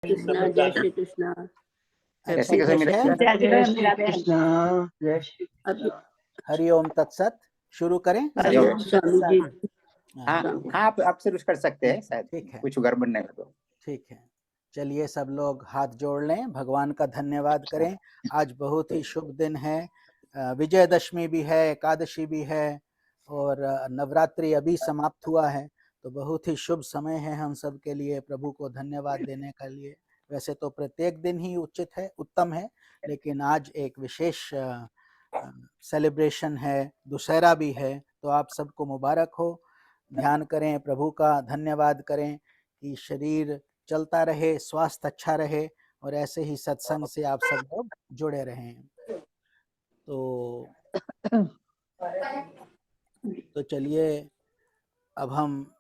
कृष्णा, जय श्री कृष्णा। जैसे कैसे मेरा जय श्री कृष्णा, जय श्री अभी कृष्णा। हरिओम तत्सत। शुरू करें? हरिओम स्वामी जी। हाँ हाँ, आप शुरू कर सकते हैं, शायद ठीक है, कुछ गड़बड़ नहीं हो तो। ठीक है। चलिए सब लोग हाथ जोड़ लें, भगवान का धन्यवाद करें। आज बहुत ही शुभ दिन है, विजयदशमी भी है, एकादशी भी है और नवरात्रि अभी समाप्त हुआ है, तो बहुत ही शुभ समय है हम सब के लिए प्रभु को धन्यवाद देने के लिए। वैसे तो प्रत्येक दिन ही उचित है, उत्तम है, लेकिन आज एक विशेष सेलिब्रेशन है, दुशहरा भी है, तो आप सबको मुबारक हो। ध्यान करें, प्रभु का धन्यवाद करें कि शरीर चलता रहे, स्वास्थ्य अच्छा रहे और ऐसे ही सत्संग से आप सब लोग जुड़े रहें। तो चलिए अब हम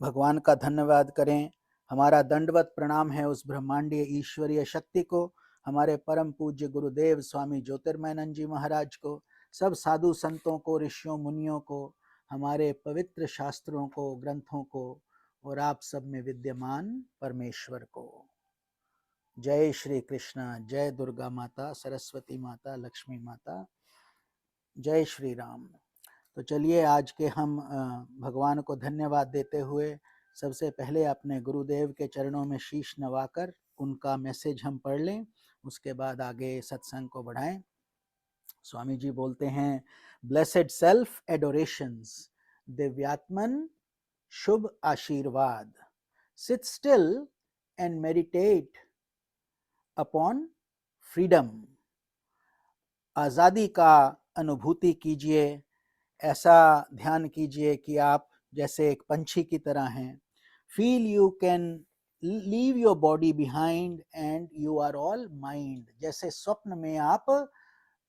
भगवान का धन्यवाद करें। हमारा दंडवत प्रणाम है उस ब्रह्मांडीय ईश्वरीय शक्ति को, हमारे परम पूज्य गुरुदेव स्वामी ज्योतिर्मयानंद जी महाराज को, सब साधु संतों को, ऋषियों मुनियों को, हमारे पवित्र शास्त्रों को, ग्रंथों को और आप सब में विद्यमान परमेश्वर को। जय श्री कृष्ण, जय दुर्गा माता, सरस्वती माता, लक्ष्मी माता, जय श्री राम। तो चलिए आज के हम भगवान को धन्यवाद देते हुए सबसे पहले अपने गुरुदेव के चरणों में शीश नवाकर उनका मैसेज हम पढ़ लें, उसके बाद आगे सत्संग को बढ़ाएं। स्वामी जी बोलते हैं, ब्लेसेड सेल्फ एडोरेशंस, दिव्यात्मन शुभ आशीर्वाद, seat still and meditate upon freedom. आज़ादी का अनुभूति कीजिए, ऐसा ध्यान कीजिए कि आप जैसे एक पंछी की तरह हैं। Feel you can leave your body behind and you are all mind. जैसे स्वप्न में आप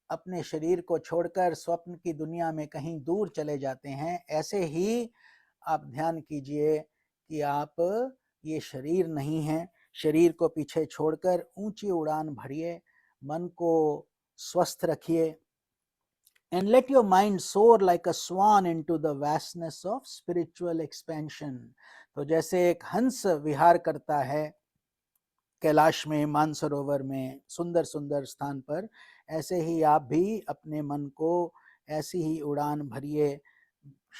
अपने शरीर को छोड़कर स्वप्न की दुनिया में कहीं दूर चले जाते हैं, ऐसे ही आप ध्यान कीजिए कि आप ये शरीर नहीं है। शरीर को पीछे छोड़कर ऊंची उड़ान भरिए, मन को स्वस्थ रखिए। And let your mind soar like a swan into the vastness of spiritual expansion. तो जैसे एक हंस विहार करता है कैलाश में, मानसरोवर में, सुंदर सुंदर स्थान पर, ऐसे ही आप भी अपने मन को ऐसी ही उड़ान भरिए,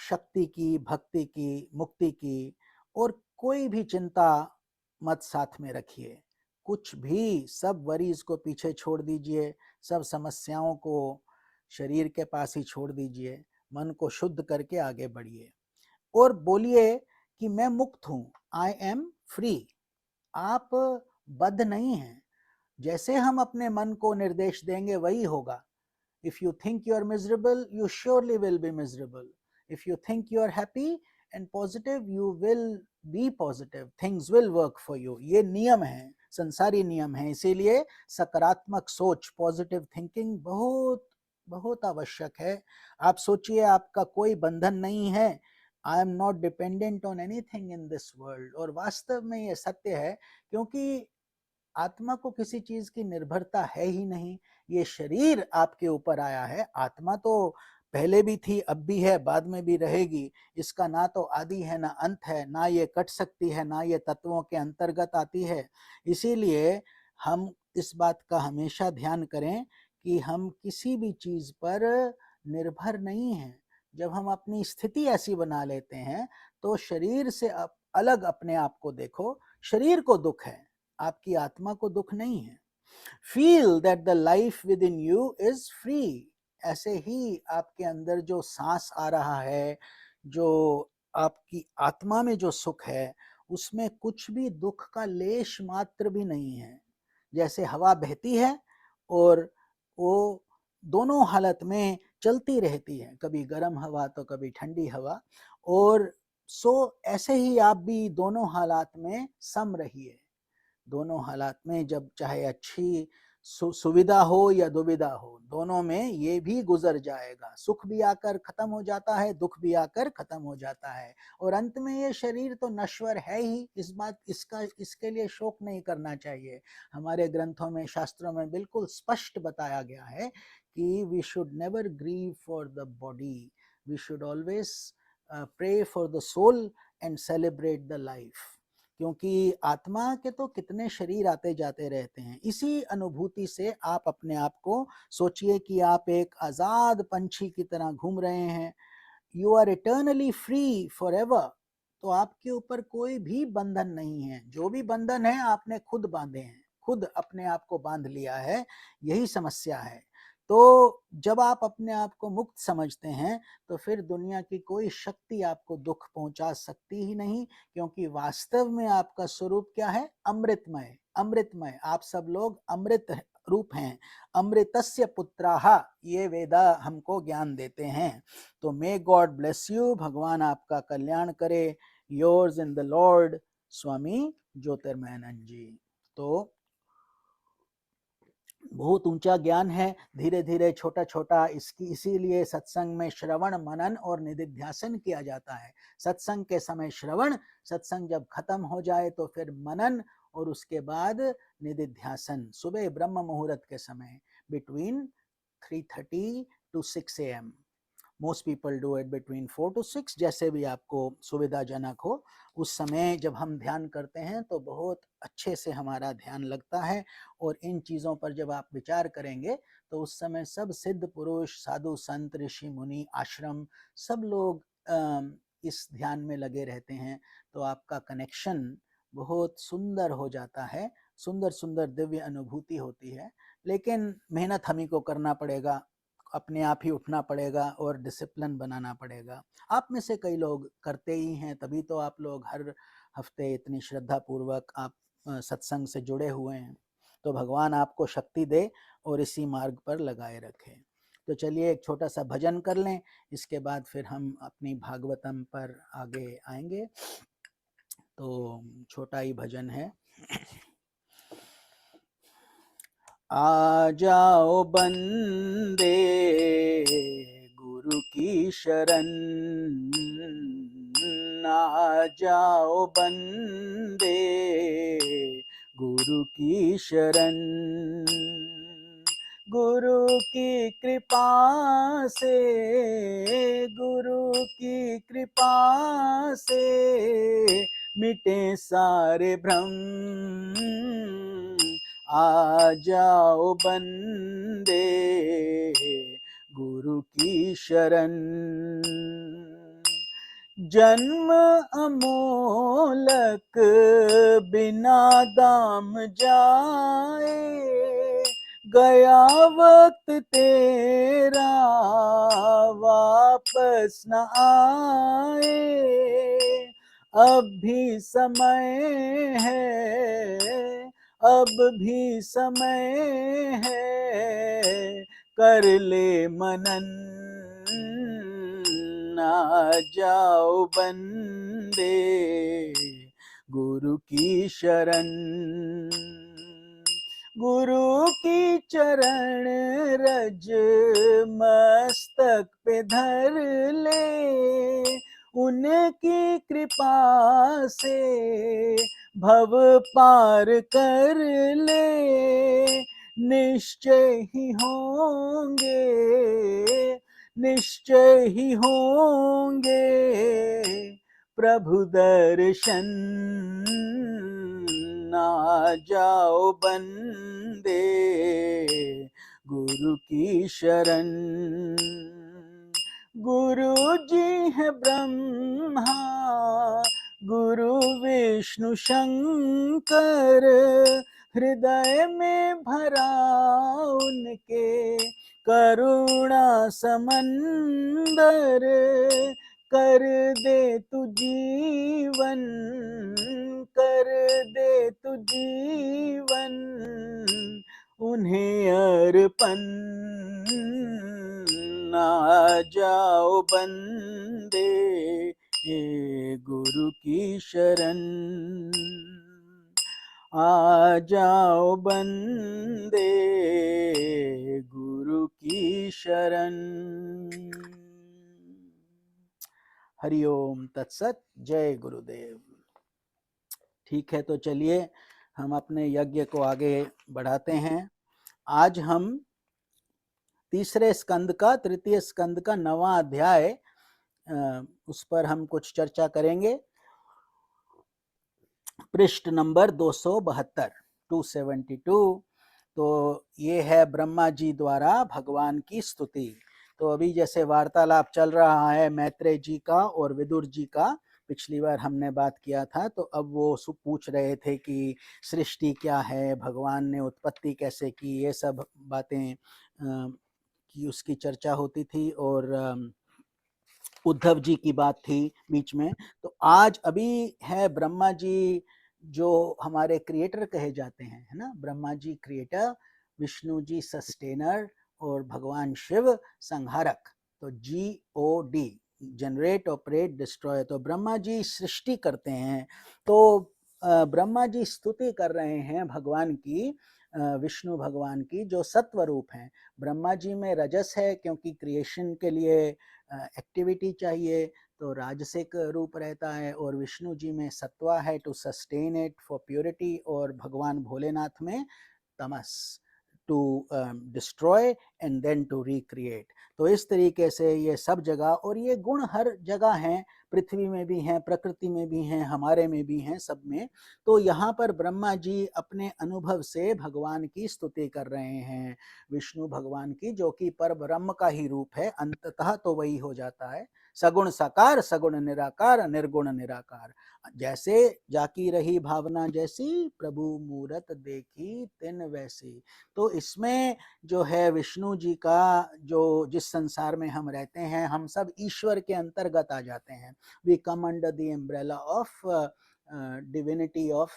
शक्ति की, भक्ति की, मुक्ति की, और कोई भी चिंता मत साथ में रखिए। कुछ भी, सब वरीज को पीछे छोड़ दीजिए, सब समस्याओं को शरीर के पास ही छोड़ दीजिए, मन को शुद्ध करके आगे बढ़िए और बोलिए कि मैं मुक्त हूं, आई एम फ्री। आप बद्ध नहीं हैं। जैसे हम अपने मन को निर्देश देंगे वही होगा। If you think you are miserable, you surely will be miserable. If you think you are happy and positive, you will be positive. Things will work for you. ये नियम है, संसारी नियम है। इसीलिए सकारात्मक सोच, पॉजिटिव थिंकिंग बहुत बहुत आवश्यक है। आप सोचिए, आपका कोई बंधन नहीं है। I am not dependent on anything in this world. और वास्तव में ये सत्य है, क्योंकि आत्मा को किसी चीज की निर्भरता है ही नहीं। ये शरीर आपके ऊपर आया है, आत्मा तो पहले भी थी, अब भी है, बाद में भी रहेगी। इसका ना तो आदि है ना अंत है, ना ये कट सकती है, ना ये तत्वों के अंतर्गत आती है। इसीलिए हम इस बात का हमेशा ध्यान करें कि हम किसी भी चीज पर निर्भर नहीं हैं। जब हम अपनी स्थिति ऐसी बना लेते हैं तो शरीर से अलग अपने आप को देखो। शरीर को दुख है, आपकी आत्मा को दुख नहीं है। Feel that the life with in you is free. ऐसे ही आपके अंदर जो सांस आ रहा है, जो आपकी आत्मा में जो सुख है, उसमें कुछ भी दुख का लेश मात्र भी नहीं है। जैसे हवा बहती है और वो दोनों हालत में चलती रहती है, कभी गर्म हवा तो कभी ठंडी हवा, और ऐसे ही आप भी दोनों हालात में सम रहिए। दोनों हालात में, जब चाहे अच्छी सुविधा हो या दुविधा हो, दोनों में ये भी गुजर जाएगा। सुख भी आकर खत्म हो जाता है, दुख भी आकर खत्म हो जाता है, और अंत में ये शरीर तो नश्वर है ही। इसके लिए शोक नहीं करना चाहिए। हमारे ग्रंथों में, शास्त्रों में बिल्कुल स्पष्ट बताया गया है कि we should never grieve for the body, we should always pray for the soul and celebrate the life. क्योंकि आत्मा के तो कितने शरीर आते जाते रहते हैं। इसी अनुभूति से आप अपने आप को सोचिए कि आप एक आज़ाद पंछी की तरह घूम रहे हैं। You are eternally free for ever. तो आपके ऊपर कोई भी बंधन नहीं है। जो भी बंधन है आपने खुद बांधे हैं, खुद अपने आप को बांध लिया है, यही समस्या है। तो जब आप अपने आप को मुक्त समझते हैं तो फिर दुनिया की कोई शक्ति आपको दुख पहुंचा सकती ही नहीं, क्योंकि वास्तव में आपका स्वरूप क्या है? अमृतमय। अमृतमय। आप सब लोग अमृत रूप हैं। अमृतस्य पुत्राः, ये वेदा हमको ज्ञान देते हैं। तो मे गॉड ब्लेस यू, भगवान आपका कल्याण करे। योर्स इन द लॉर्ड, स्वामी ज्योतिर्मयानंद जी। तो बहुत ऊंचा ज्ञान है, धीरे धीरे छोटा छोटा इसकी, इसीलिए सत्संग में श्रवण मनन और निधिध्यासन किया जाता है। सत्संग के समय श्रवण, सत्संग जब खत्म हो जाए तो फिर मनन, और उसके बाद निधिध्यासन सुबह ब्रह्म मुहूर्त के समय between 3:30 to 6 AM। Most people do it between 4 to 6, जैसे भी आपको सुविधाजनक हो। उस समय जब हम ध्यान करते हैं तो बहुत अच्छे से हमारा ध्यान लगता है, और इन चीज़ों पर जब आप विचार करेंगे तो उस समय सब सिद्ध पुरुष, साधु संत, ऋषि मुनि, आश्रम, सब लोग इस ध्यान में लगे रहते हैं। तो आपका कनेक्शन बहुत सुंदर हो जाता है, सुंदर सुंदर दिव्य अनुभूति होती है। लेकिन मेहनत हम ही को करना पड़ेगा, अपने आप ही उठना पड़ेगा और डिसिप्लिन बनाना पड़ेगा। आप में से कई लोग करते ही हैं, तभी तो आप लोग हर हफ्ते इतनी श्रद्धा पूर्वक आप सत्संग से जुड़े हुए हैं। तो भगवान आपको शक्ति दे और इसी मार्ग पर लगाए रखे। तो चलिए एक छोटा सा भजन कर लें, इसके बाद फिर हम अपनी भागवतम पर आगे आएंगे। तो छोटा ही भजन है। आ जाओ बंदे गुरु की शरण, आ जाओ बंदे गुरु की शरण। गुरु की कृपा से, गुरु की कृपा से मिटे सारे भ्रम। आ जाओ बंदे गुरु की शरण। जन्म अमोलक बिना दाम जाए, गया वक्त तेरा वापस न आए। अब भी समय है, अब भी समय है, कर ले मनन। आ जाओ बंदे गुरु की शरण। गुरु की चरण रज मस्तक पे धर ले, उनकी कृपा से भव पार कर ले। निश्चय ही होंगे, निश्चय ही होंगे प्रभु दर्शन। आ जाओ बंदे गुरु की शरण। गुरु जी है ब्रह्मा, गुरु विष्णु शंकर, हृदय में भरा उनके करुणा समंदर। कर दे तू जीवन, कर दे तू जीवन उन्हें अर्पण। आ जाओ बंदे गुरु की शरण। आ जाओ बंदे गुरु की शरण। हरिओम तत्सत। जय गुरुदेव। ठीक है, तो चलिए हम अपने यज्ञ को आगे बढ़ाते हैं। आज हम तीसरे स्कंद का, तृतीय स्कंद का 9वां अध्याय, उस पर हम कुछ चर्चा करेंगे। पृष्ठ नंबर 272 272। तो ये है ब्रह्मा जी द्वारा भगवान की स्तुति। तो अभी जैसे वार्तालाप चल रहा है मैत्रेय जी का और विदुर जी का, पिछली बार हमने बात किया था, तो अब वो पूछ रहे थे कि सृष्टि क्या है, भगवान ने उत्पत्ति कैसे की, ये सब बातें की उसकी चर्चा होती थी, और उद्धव जी की बात थी बीच में। तो आज अभी है ब्रह्मा जी जो हमारे क्रिएटर कहे जाते हैं, है ना, ब्रह्मा जी क्रिएटर, विष्णु जी सस्टेनर और भगवान शिव संहारक। तो GOD, जनरेट ऑपरेट डिस्ट्रॉय। तो ब्रह्मा जी सृष्टि करते हैं। तो ब्रह्मा जी स्तुति कर रहे हैं भगवान की, विष्णु भगवान की जो सत्व रूप हैं। ब्रह्मा जी में रजस है क्योंकि क्रिएशन के लिए एक्टिविटी चाहिए, तो राजसिक रूप रहता है, और विष्णु जी में सत्वा है to sustain it for purity, और भगवान भोलेनाथ में तमस to destroy and then to recreate. तो इस तरीके से ये सब जगह, और ये गुण हर जगह हैं, पृथ्वी में भी हैं, प्रकृति में भी हैं, हमारे में भी हैं, सब में। तो यहाँ पर ब्रह्मा जी अपने अनुभव से भगवान की स्तुति कर रहे हैं, विष्णु भगवान की, जो कि पर ब्रह्म का ही रूप है, अंततः तो वही हो जाता है, सगुण साकार सगुण निराकार निर्गुण निराकार। जैसे जाकी रही भावना जैसी, प्रभु मूरत देखी तिन वैसी। तो इसमें जो है विष्णु जी का, जो जिस संसार में हम रहते हैं, हम सब ईश्वर के अंतर्गत आ जाते हैं। We come under the umbrella of divinity of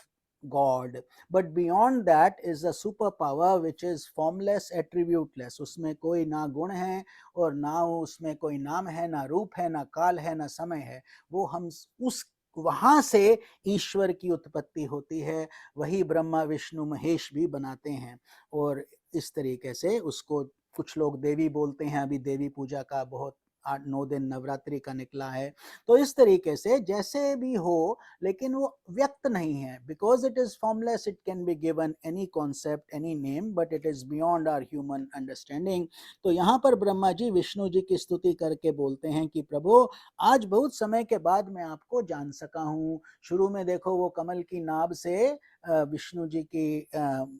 God, but beyond that is a superpower which is formless, attributeless। उसमें कोई ना गुण है और ना उसमें कोई नाम है, ना रूप है, ना काल है, ना समय है। वो हम उस वहां से ईश्वर की उत्पत्ति होती है, वही ब्रह्मा विष्णु महेश भी बनाते हैं। और इस तरीके से उसको कुछ लोग देवी बोलते हैं, अभी देवी पूजा का बहुत 8-9 दिन नवरात्रि का निकला है। तो इस तरीके से जैसे भी हो, लेकिन वो व्यक्त नहीं है, because it is formless, it can be given any concept, any name, but it is beyond our human understanding. तो यहाँ पर ब्रह्मा जी विष्णु जी की स्तुति करके बोलते हैं कि प्रभु, आज बहुत समय के बाद मैं आपको जान सका हूँ। शुरू में देखो वो कमल की नाभ से, विष्णु जी की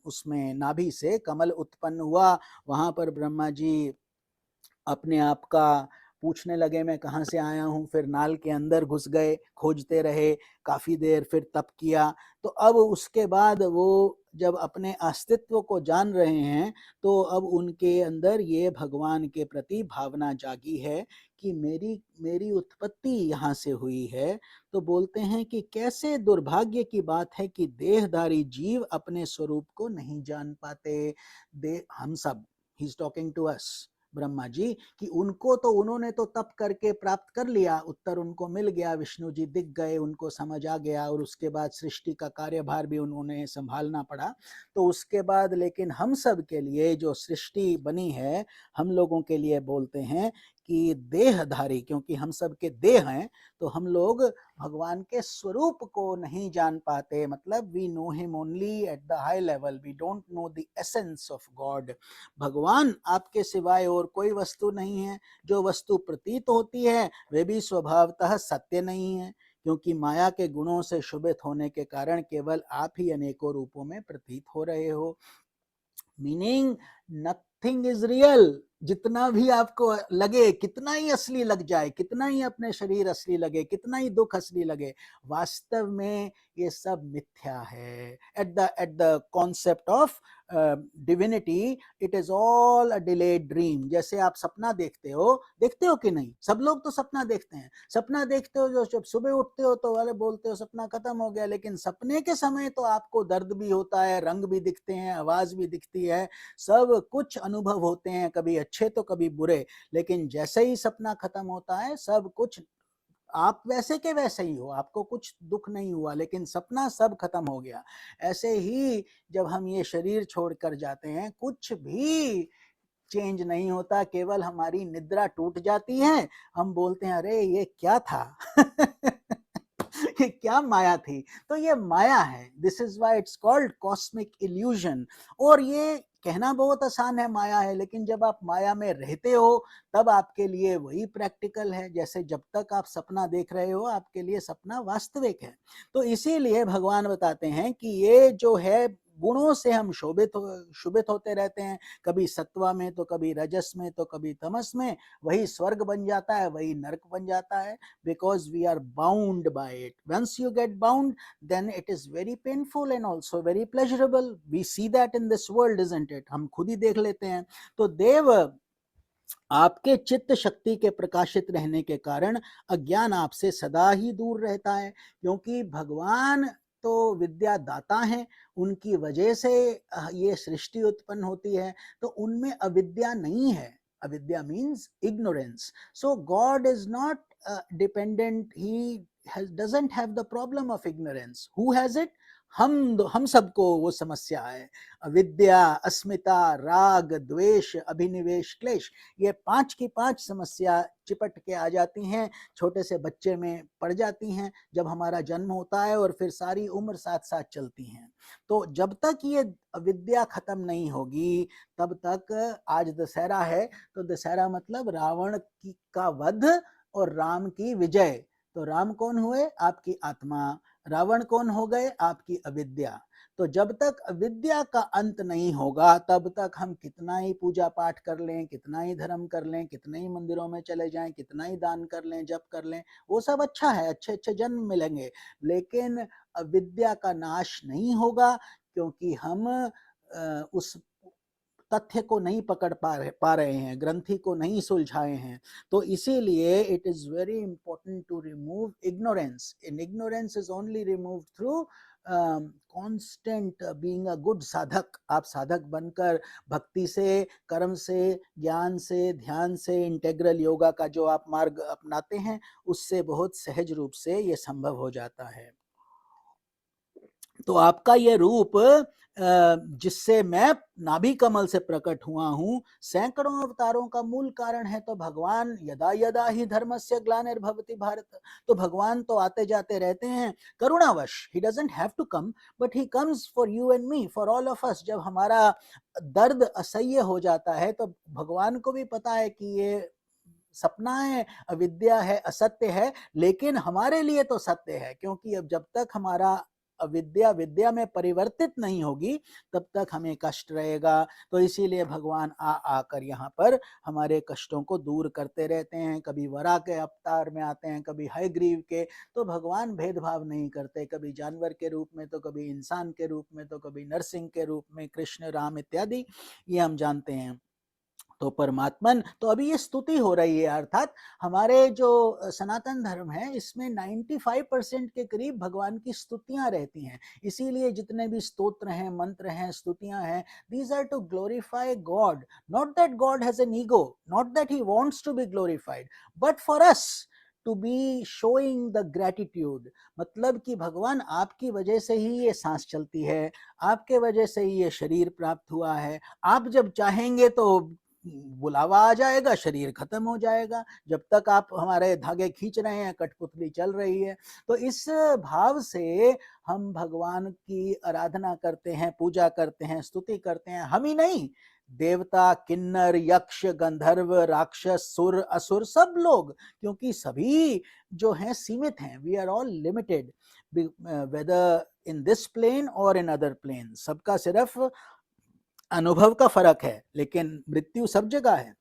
उसमें नाभि से कमल उत्पन्न हुआ, वहां पर ब्रह्मा जी अपने आप का पूछने लगे मैं कहाँ से आया हूँ, फिर नाल के अंदर घुस गए, खोजते रहे काफी देर, फिर तप किया। तो अब उसके बाद वो जब अपने अस्तित्व को जान रहे हैं, तो अब उनके अंदर ये भगवान के प्रति भावना जागी है कि मेरी उत्पत्ति यहाँ से हुई है। तो बोलते हैं कि कैसे दुर्भाग्य की बात है कि देहधारी जीव अपने स्वरूप को नहीं जान पाते। हम सब, he is talking to us, Brahma ji, कि उनको तो उन्होंने तो तप करके प्राप्त कर लिया, उत्तर उनको मिल गया, विष्णु जी दिख गए, उनको समझ आ गया, और उसके बाद सृष्टि का कार्यभार भी उन्होंने संभालना पड़ा। तो उसके बाद लेकिन हम सब के लिए जो सृष्टि बनी है, हम लोगों के लिए बोलते हैं कि देहधारी, क्योंकि हम सब के देह हैं, तो हम लोग भगवान के स्वरूप को नहीं जान पाते। मतलब we know him only at the high level, we don't know the essence of God. भगवान आपके सिवाय और कोई वस्तु नहीं है। जो वस्तु प्रतीत होती है वे भी स्वभावतः सत्य नहीं है, क्योंकि माया के गुणों से शुभित होने के कारण केवल आप ही अनेकों रूपों में प्रतीत हो रहे हो। Meaning nothing is real. जितना भी आपको लगे, कितना ही असली लग जाए, कितना ही अपने शरीर असली लगे, कितना ही दुख असली लगे, वास्तव में ये सब मिथ्या है। At the concept of divinity, it is all a delayed dream. जैसे आप सपना देखते हो कि नहीं? सब लोग तो सपना देखते हैं। सपना देखते हो, जो जब सुबह उठते हो तो वाले बोलते हो सपना खत्म हो गया, लेकिन सपने के समय तो आपको दर्द भी होता है, रंग भी दिखते हैं, आवाज भी दिखती है, सब कुछ अनुभव होते हैं, कभी अच्छे तो कभी बुरे। लेकिन जैसे ही सपना खत्म होता है, सब कुछ आप वैसे के वैसे ही हो, आपको कुछ दुख नहीं हुआ, लेकिन सपना सब खत्म हो गया। ऐसे ही जब हम ये शरीर छोड़कर जाते हैं, कुछ भी चेंज नहीं होता, केवल हमारी निद्रा टूट जाती है। हम बोलते हैं अरे ये क्या था ये क्या माया थी? तो ये माया है, this is why it's called cosmic illusion. और ये कहना बहुत आसान है माया है, लेकिन जब आप माया में रहते हो तब आपके लिए वही प्रैक्टिकल है। जैसे जब तक आप सपना देख रहे हो आपके लिए सपना वास्तविक है। तो इसीलिए भगवान बताते हैं कि ये जो है गुणों से हम शोभित होते रहते हैं, कभी सत्वा में तो कभी रजस में तो कभी तमस में, वही स्वर्ग बन जाता है, वही नरक बन जाता है, because we are bound by it. Once you get bound, then it is very painful and also very pleasurable. We see that in this world, isn't it? हम खुद ही देख लेते हैं। तो देव आपके चित्त शक्ति के प्रकाशित रहने के कारण अज्ञान आपसे सदा ही दूर रहता है, क्योंकि भगवान तो विद्या दाता हैं, उनकी वजह से ये सृष्टि उत्पन्न होती है, तो उनमें अविद्या नहीं है। अविद्या means ignorance. So God is not dependent, he doesn't have the problem of ignorance. Who has it? हम सबको वो समस्या है। अविद्या, अस्मिता, राग, द्वेष, अभिनिवेश, क्लेश, ये 5 की 5 समस्या चिपट के आ जाती हैं, छोटे से बच्चे में पड़ जाती हैं जब हमारा जन्म होता है, और फिर सारी उम्र साथ साथ चलती हैं। तो जब तक ये अविद्या खत्म नहीं होगी तब तक, आज दशहरा है तो दशहरा मतलब रावण का वध और राम की विजय। तो राम कौन हुए? आपकी आत्मा। रावण कौन हो गए? आपकी अविद्या। तो जब तक अविद्या का अंत नहीं होगा तब तक हम कितना ही पूजा पाठ कर लें, कितना ही धर्म कर लें, कितने ही मंदिरों में चले जाएं, कितना ही दान कर लें, जप कर लें, वो सब अच्छा है, अच्छे अच्छे जन्म मिलेंगे, लेकिन अविद्या का नाश नहीं होगा, क्योंकि हम उस तथ्य को नहीं पकड़ पा रहे हैं, ग्रंथि को नहीं सुलझाए हैं। तो इसीलिए it is very important to remove ignorance. In ignorance is only removed through constant being a good sadhak. आप साधक बनकर भक्ति से, कर्म से, ज्ञान से, ध्यान से, इंटेग्रल योगा का जो आप मार्ग अपनाते हैं, उससे बहुत सहज रूप से ये संभव हो जाता है। तो आपका ये रूप, जिससे मैं नाभि कमल से प्रकट हुआ हूं, सैकड़ों अवतारों का मूल कारण है। तो भगवान यदा यदा ही धर्मस्य ग्लानिर्भवति भारत, तो भगवान तो आते जाते रहते हैं करुणावश। He doesn't have to come, but he comes for you and me, for all of us. जब हमारा दर्द असह्य हो जाता है तो भगवान को भी पता है कि ये सपना है, अविद्या है, असत्य है, लेकिन हमारे लिए तो सत्य है, क्योंकि अब जब तक हमारा अविद्या विद्या में परिवर्तित नहीं होगी तब तक हमें कष्ट रहेगा। तो इसीलिए भगवान आकर यहाँ पर हमारे कष्टों को दूर करते रहते हैं। कभी वराह के अवतार में आते हैं, कभी हयग्रीव के। तो भगवान भेदभाव नहीं करते, कभी जानवर के रूप में तो कभी इंसान के रूप में तो कभी नरसिंह के रूप में, कृष्ण, राम इत्यादि, ये हम जानते हैं। तो परमात्मन, तो अभी ये स्तुति हो रही है, अर्थात हमारे जो सनातन धर्म है इसमें 95% के करीब भगवान की स्तुतियां रहती हैं। इसीलिए जितने भी स्तोत्र हैं, मंत्र हैं, स्तुतियां हैं, these are to glorify God, not that God has an ego, not that he wants to be glorified, but for us to be showing the gratitude। मतलब कि भगवान आपकी वजह से ही ये सांस चलती है, आपके वजह से ही ये शरीर प्राप्त हुआ है। आप जब चाहेंगे तो बुलावा आ जाएगा, शरीर खत्म हो जाएगा। जब तक आप हमारे धागे खींच रहे हैं, कठपुतली चल रही है। तो इस भाव से हम भगवान की आराधना करते हैं, पूजा करते हैं, स्तुति करते हैं। हम ही नहीं, देवता, किन्नर, यक्ष, गंधर्व, राक्षस, सुर, असुर, सब लोग, क्योंकि सभी जो हैं सीमित हैं। We are all limited, whether in this plane और इन अदर प्लेन। सबका सिर्फ अनुभव का फर्क है, लेकिन मृत्यु सब जगह है।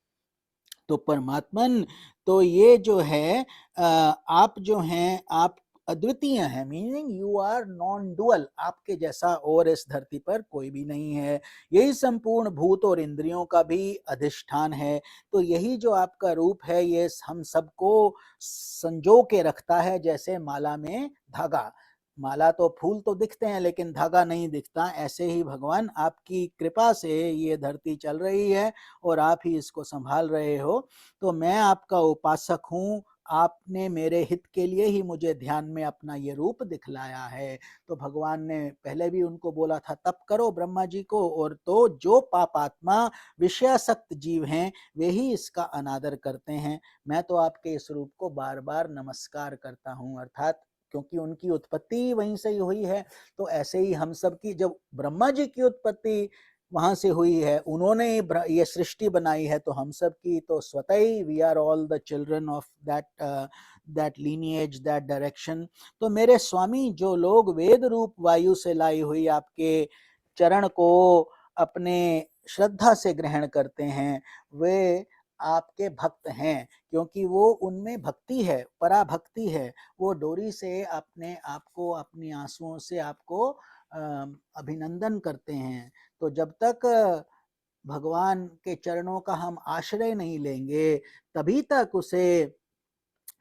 तो परमात्मन, तो ये जो है आप जो हैं, आप अद्वितीय हैं, meaning you are non dual. आपके जैसा और इस धरती पर कोई भी नहीं है। यही संपूर्ण भूत और इंद्रियों का भी अधिष्ठान है। तो यही जो आपका रूप है, ये हम सबको संजो के रखता है, जैसे माला में धागा। माला तो फूल तो दिखते हैं लेकिन धागा नहीं दिखता। ऐसे ही भगवान आपकी कृपा से ये धरती चल रही है और आप ही इसको संभाल रहे हो। तो मैं आपका उपासक हूँ, आपने मेरे हित के लिए ही मुझे ध्यान में अपना ये रूप दिखलाया है। तो भगवान ने पहले भी उनको बोला था तप करो ब्रह्मा जी को, और तो जो पापात्मा विषयासक्त जीव हैं वे ही इसका अनादर करते हैं। मैं तो आपके इस रूप को बार बार नमस्कार करता हूँ, अर्थात क्योंकि उनकी उत्पत्ति वहीं से ही हुई है। तो ऐसे ही हम सब की, जब ब्रह्मा जी की उत्पत्ति वहां से हुई है, उन्होंने ये सृष्टि बनाई है, तो हम सब की तो स्वतः ही we are all the children of that lineage, that direction. तो मेरे स्वामी, जो लोग वेद रूप वायु से लाई हुई आपके चरण को अपने श्रद्धा से ग्रहण करते हैं, वे आपके भक्त हैं, क्योंकि वो उनमें भक्ति है, पराभक्ति है। वो डोरी से अपने आपको, अपनी आंसुओं से आपको अभिनंदन करते हैं। तो जब तक भगवान के चरणों का हम आश्रय नहीं लेंगे, तभी तक उसे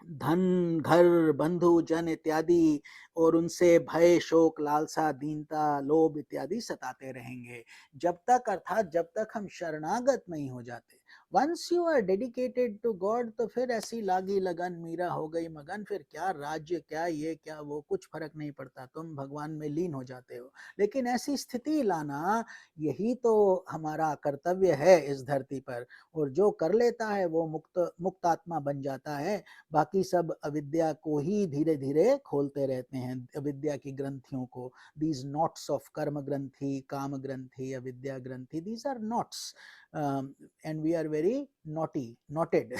धन, घर, बंधु जन इत्यादि और उनसे भय, शोक, लालसा, दीनता, लोभ इत्यादि सताते रहेंगे। जब तक, अर्थात जब तक हम शरणागत नहीं हो जाते। Once you are dedicated to God, तो फिर ऐसी लागी लगन, मीरा हो गई मगन, फिर क्या राज्य, क्या ये, क्या वो, कुछ फर्क नहीं पड़ता, तुम भगवान में लीन हो जाते हो। लेकिन ऐसी स्थिति लाना, यही तो हमारा कर्तव्य है इस धरती पर। और जो कर लेता है वो मुक्त आत्मा बन जाता है। बाकी सब अविद्या को ही धीरे धीरे खोलते रहते हैं, अविद्या की ग्रंथियों को। दीज नॉट्स ऑफ कर्म ग्रंथि, काम ग्रंथि, अविद्या ग्रंथि, these are knots, and we are very knotted.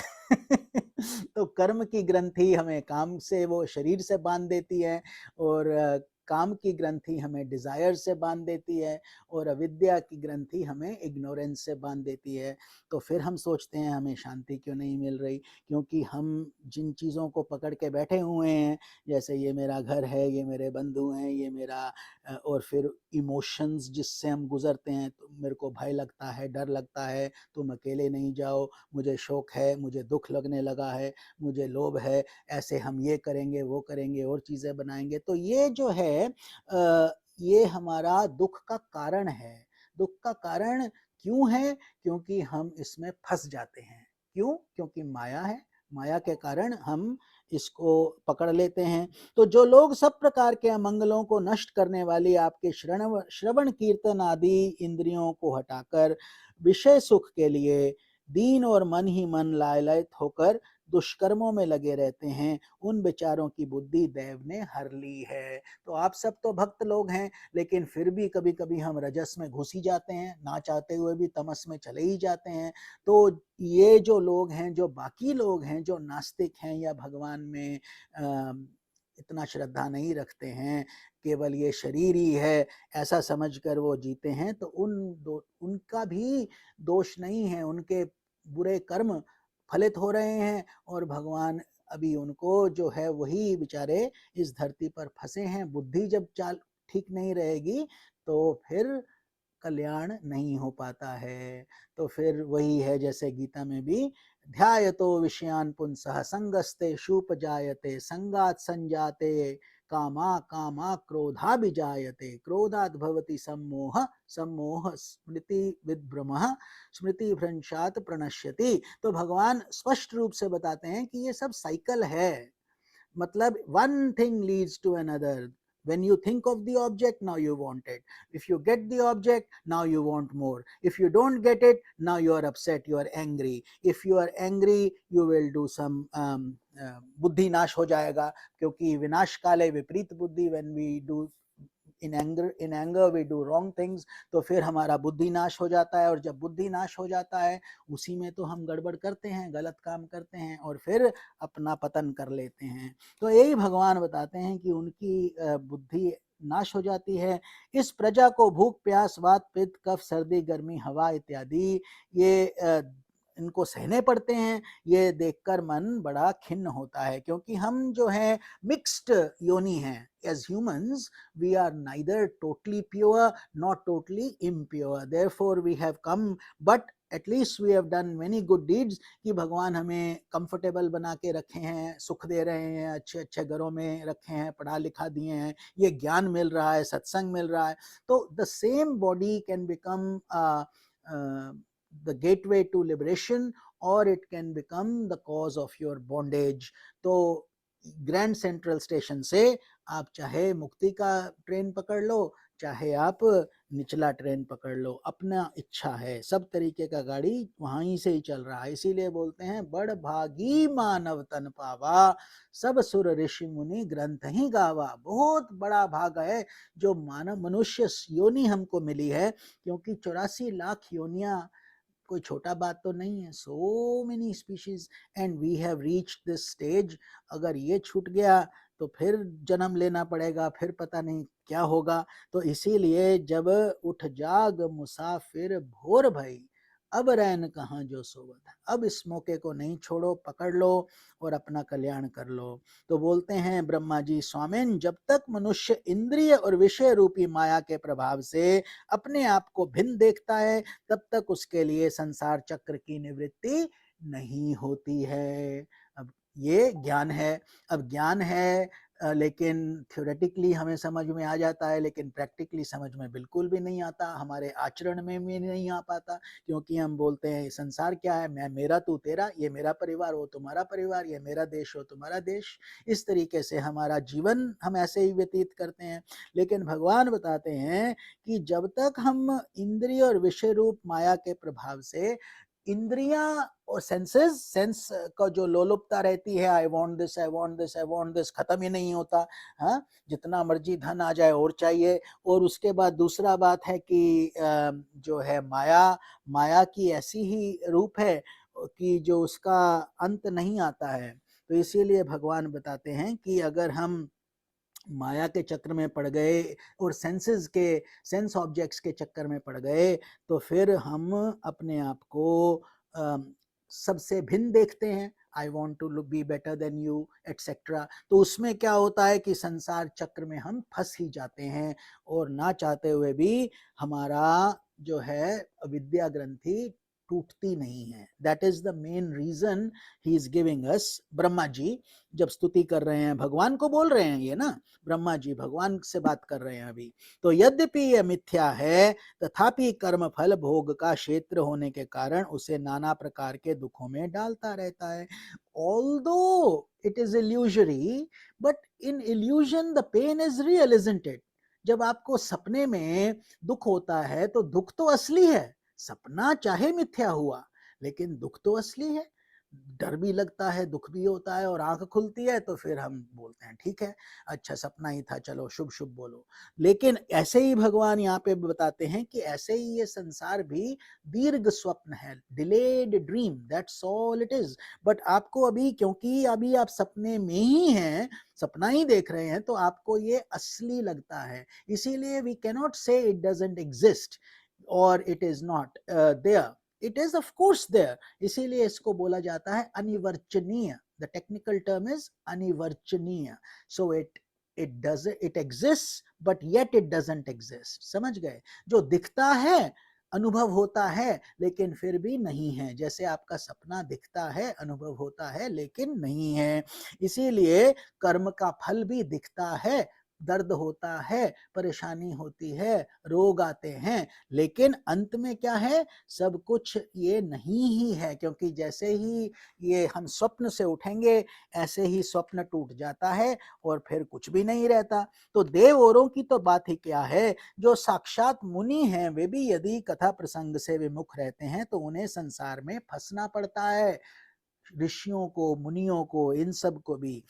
तो कर्म की ग्रंथि हमें काम से, वो शरीर से बांध देती है, और काम की ग्रंथि हमें डिजायर से बांध देती है, और अविद्या की ग्रंथि हमें इग्नोरेंस से बांध देती है। तो फिर हम सोचते हैं हमें शांति क्यों नहीं मिल रही, क्योंकि हम जिन चीज़ों को पकड़ के बैठे हुए हैं, जैसे ये मेरा घर है, ये मेरे बंधु हैं, ये मेरा, और फिर इमोशंस जिससे हम गुजरते हैं, तो मेरे को भय लगता है, डर लगता है, तुम अकेले नहीं जाओ, मुझे शोक है, मुझे दुख लगने लगा है, मुझे लोभ है, ऐसे हम ये करेंगे, वो करेंगे, और चीज़ें बनाएंगे। तो ये जो है ये हमारा दुख का कारण है। दुख का कारण क्यों है? क्योंकि हम इसमें फंस जाते हैं। क्यों? क्योंकि माया है, माया के कारण हम इसको पकड़ लेते हैं। तो जो लोग सब प्रकार के अमंगलों को नष्ट करने वाली आपके श्रवण कीर्तन आदि इंद्रियों को हटाकर विषय सुख के लिए दीन और मन ही मन लालयित होकर दुष्कर्मों में लगे रहते हैं, उन बेचारों की बुद्धि देव ने हर ली है। तो आप सब तो भक्त लोग हैं, लेकिन फिर भी कभी कभी हम रजस में घुस ही जाते हैं, ना चाहते हुए भी तमस में चले ही जाते हैं। तो ये जो लोग हैं, जो बाकी लोग हैं, जो नास्तिक हैं या भगवान में इतना श्रद्धा नहीं रखते हैं, केवल ये शरीर ही है ऐसा समझकर वो जीते हैं, तो उनका भी दोष नहीं है। उनके बुरे कर्म फलित हो रहे हैं, और भगवान अभी उनको जो है वही बेचारे इस धरती पर फंसे हैं। बुद्धि जब चाल ठीक नहीं रहेगी, तो फिर कल्याण नहीं हो पाता है। तो फिर वही है, जैसे गीता में भी, ध्यायतो विषयान पुंसः संगस्ते शूपजायते संगात संजाते कामा कामा क्रोधा विजायते क्रोधात् भवति सम्मोह सम्मोह स्मृति विभ्रमः स्मृति भ्रंशात् प्रणश्यति। तो भगवान स्पष्ट रूप से बताते हैं कि ये सब साइकिल है। मतलब one thing leads to another. When you think of the object, now you want it. If you get the object, now you want more. If you don't get it, now you are upset, you are angry. If you are angry, you will do some बुद्धि नाश हो जाएगा, क्योंकि विनाश काले विपरीत बुद्धि, when we do in anger we do wrong things, तो फिर हमारा बुद्धि नाश हो जाता है। और जब बुद्धि नाश हो जाता है, उसी में तो हम गड़बड़ करते हैं, गलत काम करते हैं, और फिर अपना पतन कर लेते हैं। तो यही भगवान बताते हैं कि उनकी बुद्धि नाश हो जाती है। इस प्रजा को भूख प्यास वात पित्त कफ सर्दी गर्मी हवा इत्यादि ये इनको सहने पड़ते हैं। ये देखकर मन बड़ा खिन्न होता है, क्योंकि हम जो है मिक्स्ड योनि हैं। As humans, we are neither totally pure nor totally impure. Therefore, we have come, but at least we have done many good deeds कि भगवान हमें कंफर्टेबल बना के रखे हैं, सुख दे रहे हैं, अच्छे अच्छे घरों में रखे हैं, पढ़ा लिखा दिए हैं, ये ज्ञान मिल रहा है, सत्संग मिल रहा है। तो the same body can become the gateway to liberation, or it can become the cause of your bondage. तो ग्रैंड सेंट्रल स्टेशन से आप चाहे मुक्ति का ट्रेन पकड़ लो, चाहे आप निचला ट्रेन पकड़ लो, अपना इच्छा है, सब तरीके का गाड़ी वहीं से ही चल रहा है। इसीलिए बोलते हैं बड़ भागी मानव तन पावा, सब सुर ऋषि मुनि ग्रंथ ही गावा। बहुत बड़ा भाग है जो मानव मनुष्य योनि हमको मिली है, क्योंकि 84 लाख योनियां कोई छोटा बात तो नहीं है। So many species and we have reached this stage. अगर ये छूट गया तो फिर जन्म लेना पड़ेगा, फिर पता नहीं क्या होगा। तो इसीलिए जब उठ जाग मुसाफिर भोर भई, अब रैन कहाँ जो सोवत है। अब इस मौके को नहीं छोड़ो, पकड़ लो और अपना कल्याण कर लो। तो बोलते हैं ब्रह्मा जी, स्वामिन, जब तक मनुष्य इंद्रिय और विषय रूपी माया के प्रभाव से अपने आप को भिन्न देखता है, तब तक उसके लिए संसार चक्र की निवृत्ति नहीं होती है। अब ये ज्ञान है। अब ज्ञान है लेकिन थ्योरेटिकली हमें समझ में आ जाता है, लेकिन प्रैक्टिकली समझ में बिल्कुल भी नहीं आता, हमारे आचरण में भी नहीं आ पाता। क्योंकि हम बोलते हैं संसार क्या है, मैं मेरा तू तेरा, ये मेरा परिवार वो तुम्हारा परिवार, ये मेरा देश हो तुम्हारा देश। इस तरीके से हमारा जीवन हम ऐसे ही व्यतीत करते हैं। लेकिन भगवान बताते हैं कि जब तक हम इंद्रिय और विषय रूप माया के प्रभाव से, इंद्रियां और सेंस का जो लोलुपता रहती है, I want this, I want this, I want this, खत्म ही नहीं होता। हाँ, जितना मर्जी धन आ जाए और चाहिए। और उसके बाद दूसरा बात है कि जो है माया की ऐसी ही रूप है कि जो उसका अंत नहीं आता है। तो इसीलिए भगवान बताते हैं कि अगर हम माया के चक्र में पड़ गए और सेंस ऑब्जेक्ट्स के चक्कर में पड़ गए, तो फिर हम अपने आप को सबसे भिन्न देखते हैं। I want to be better than you etcetera. तो उसमें क्या होता है कि संसार चक्र में हम फंस ही जाते हैं, और ना चाहते हुए भी हमारा जो है विद्या ग्रंथि टूटती नहीं है। That is the main reason he is giving us. Brahma ji जब स्तुति कर रहे हैं, भगवान को बोल रहे हैं ये ना, ब्रह्मा जी भगवान से बात कर रहे हैं अभी। तो यद्यपि यह मिथ्या है, तथापि कर्म फल भोग का क्षेत्र होने के कारण उसे नाना प्रकार के दुखों में डालता रहता है। Although it is illusory, but in illusion the pain is real, isn't it? जब आपको सपने में दुख होता है तो दुख तो असली है। सपना चाहे मिथ्या हुआ, लेकिन दुख तो असली है। डर भी लगता है, दुख भी होता है, और आंख खुलती है तो फिर हम बोलते हैं ठीक है, अच्छा सपना ही था, चलो शुभ शुभ बोलो। लेकिन ऐसे ही भगवान यहाँ पे बताते हैं कि ऐसे ही ये संसार भी दीर्घ स्वप्न है, delayed dream, that's all it is. But आपको अभी, क्योंकि अभी आप सपने में ही हैं, सपना ही देख रहे हैं, तो आपको ये असली लगता है। इसीलिए we cannot say it doesn't exist और it is not there. It is of course there. इसीलिए इसको बोला जाता है अनिवर्चनीय। द टेक्निकल टर्म इज अनिवर्चनीय। So it exist but yet it doesn't exist. समझ गए? जो दिखता है, अनुभव होता है, लेकिन फिर भी नहीं है। जैसे आपका सपना दिखता है, अनुभव होता है, लेकिन नहीं है। इसीलिए कर्म का फल भी दिखता है, दर्द होता है, परेशानी होती है, रोग आते हैं, लेकिन अंत में क्या है? सब कुछ ये नहीं ही है। क्योंकि जैसे ही ये हम स्वप्न से उठेंगे, ऐसे ही स्वप्न टूट जाता है और फिर कुछ भी नहीं रहता। तो देव औरों की तो बात ही क्या है, जो साक्षात मुनि हैं, वे भी यदि कथा प्रसंग से विमुख रहते हैं तो उन्हें संसार में फंसना पड़ता है। ऋषियों को, मुनियों को, इन सब को भी।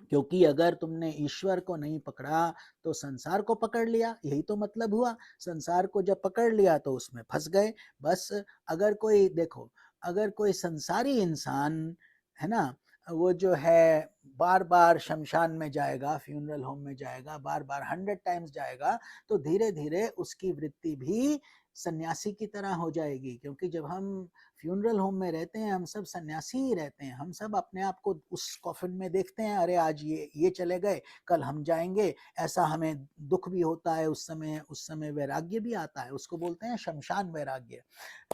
क्योंकि अगर तुमने ईश्वर को नहीं पकड़ा तो संसार को पकड़ लिया, यही तो मतलब हुआ। संसार को जब पकड़ लिया तो उसमें फंस गए बस। अगर कोई देखो, अगर कोई संसारी इंसान है ना, वो जो है बार बार शमशान में जाएगा, फ्यूनरल होम में जाएगा, बार बार 100 टाइम्स जाएगा, तो धीरे धीरे उसकी वृत्ति भी सन्यासी की तरह हो जाएगी। क्योंकि जब हम फ्यूनरल होम में रहते हैं, हम सब सन्यासी ही रहते हैं। हम सब अपने आप को उस कॉफिन में देखते हैं, अरे आज ये चले गए, कल हम जाएंगे। ऐसा हमें दुख भी होता है, उस समय वैराग्य भी आता है, उसको बोलते हैं शमशान वैराग्य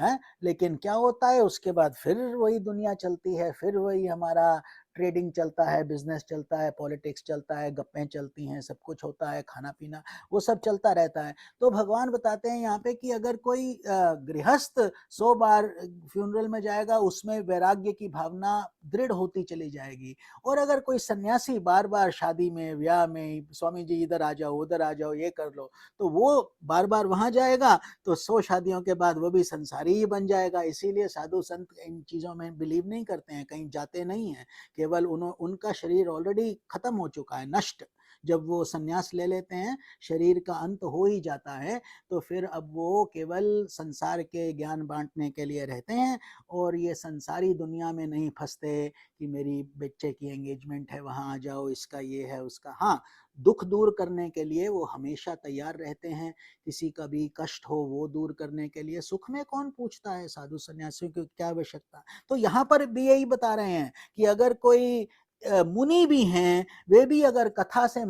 है। लेकिन क्या होता है उसके बाद? फिर वही दुनिया चलती है, फिर वही हमारा ट्रेडिंग चलता है, बिजनेस चलता है, पॉलिटिक्स चलता है, गप्पें चलती हैं, सब कुछ होता है, खाना पीना वो सब चलता रहता है। तो भगवान बताते हैं यहाँ पे कि अगर कोई गृहस्थ 100 बार फ्यूनरल में जाएगा, उसमें वैराग्य की भावना दृढ़ होती चली जाएगी। और अगर कोई सन्यासी बार बार शादी में, ब्याह में, स्वामी जी इधर आ जाओ, उधर आ जाओ, ये कर लो, तो वो बार बार वहां जाएगा तो 100 शादियों के बाद वो भी संसारी ही बन जाएगा। इसीलिए साधु संत इन चीजों में बिलीव नहीं करते हैं, कहीं जाते नहीं हैं, केवल उनका शरीर ऑलरेडी खत्म हो चुका है, नष्ट। जब वो संन्यास ले लेते हैं, शरीर का अंत हो ही जाता है, तो फिर अब वो केवल संसार के ज्ञान बांटने के लिए रहते हैं और ये संसारी दुनिया में नहीं फंसते कि मेरी बच्चे की एंगेजमेंट है, वहाँ आ जाओ, इसका ये है, उसका। हाँ, दुख दूर करने के लिए वो हमेशा तैयार रहते हैं, किसी का भी कष्ट हो वो दूर करने के लिए। सुख में कौन पूछता है, साधु सन्यासियों की क्या आवश्यकता। तो यहाँ पर भी यही बता रहे हैं कि अगर कोई मुनि भी हैं, वे भी अगर कथा से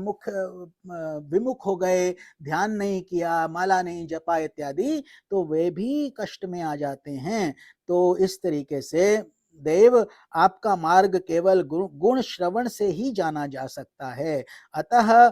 विमुख हो गए, ध्यान नहीं किया, माला नहीं जपा इत्यादि, तो वे भी कष्ट में आ जाते हैं। तो इस तरीके से देव, आपका मार्ग केवल गुण श्रवण से ही जाना जा सकता है। अतः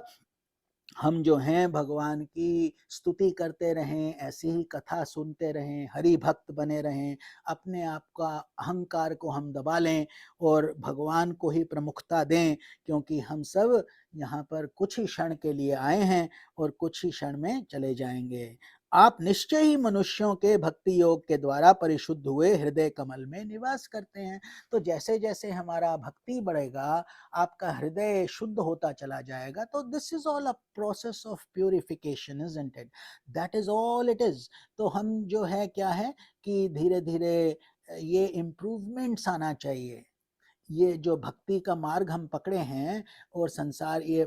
हम जो हैं भगवान की स्तुति करते रहें, ऐसी ही कथा सुनते रहें, हरि भक्त बने रहें, अपने आप का अहंकार को हम दबा लें और भगवान को ही प्रमुखता दें, क्योंकि हम सब यहाँ पर कुछ ही क्षण के लिए आए हैं और कुछ ही क्षण में चले जाएंगे। आप निश्चय ही मनुष्यों के भक्ति योग के द्वारा परिशुद्ध हुए हृदय कमल में निवास करते हैं। तो जैसे जैसे हमारा भक्ति बढ़ेगा, आपका हृदय शुद्ध होता चला जाएगा। तो this is all a process of purification, isn't it? That is all it is. तो हम जो है क्या है कि धीरे धीरे ये इम्प्रूवमेंट्स आना चाहिए। ये जो भक्ति का मार्ग हम पकड़े हैं और संसार, ये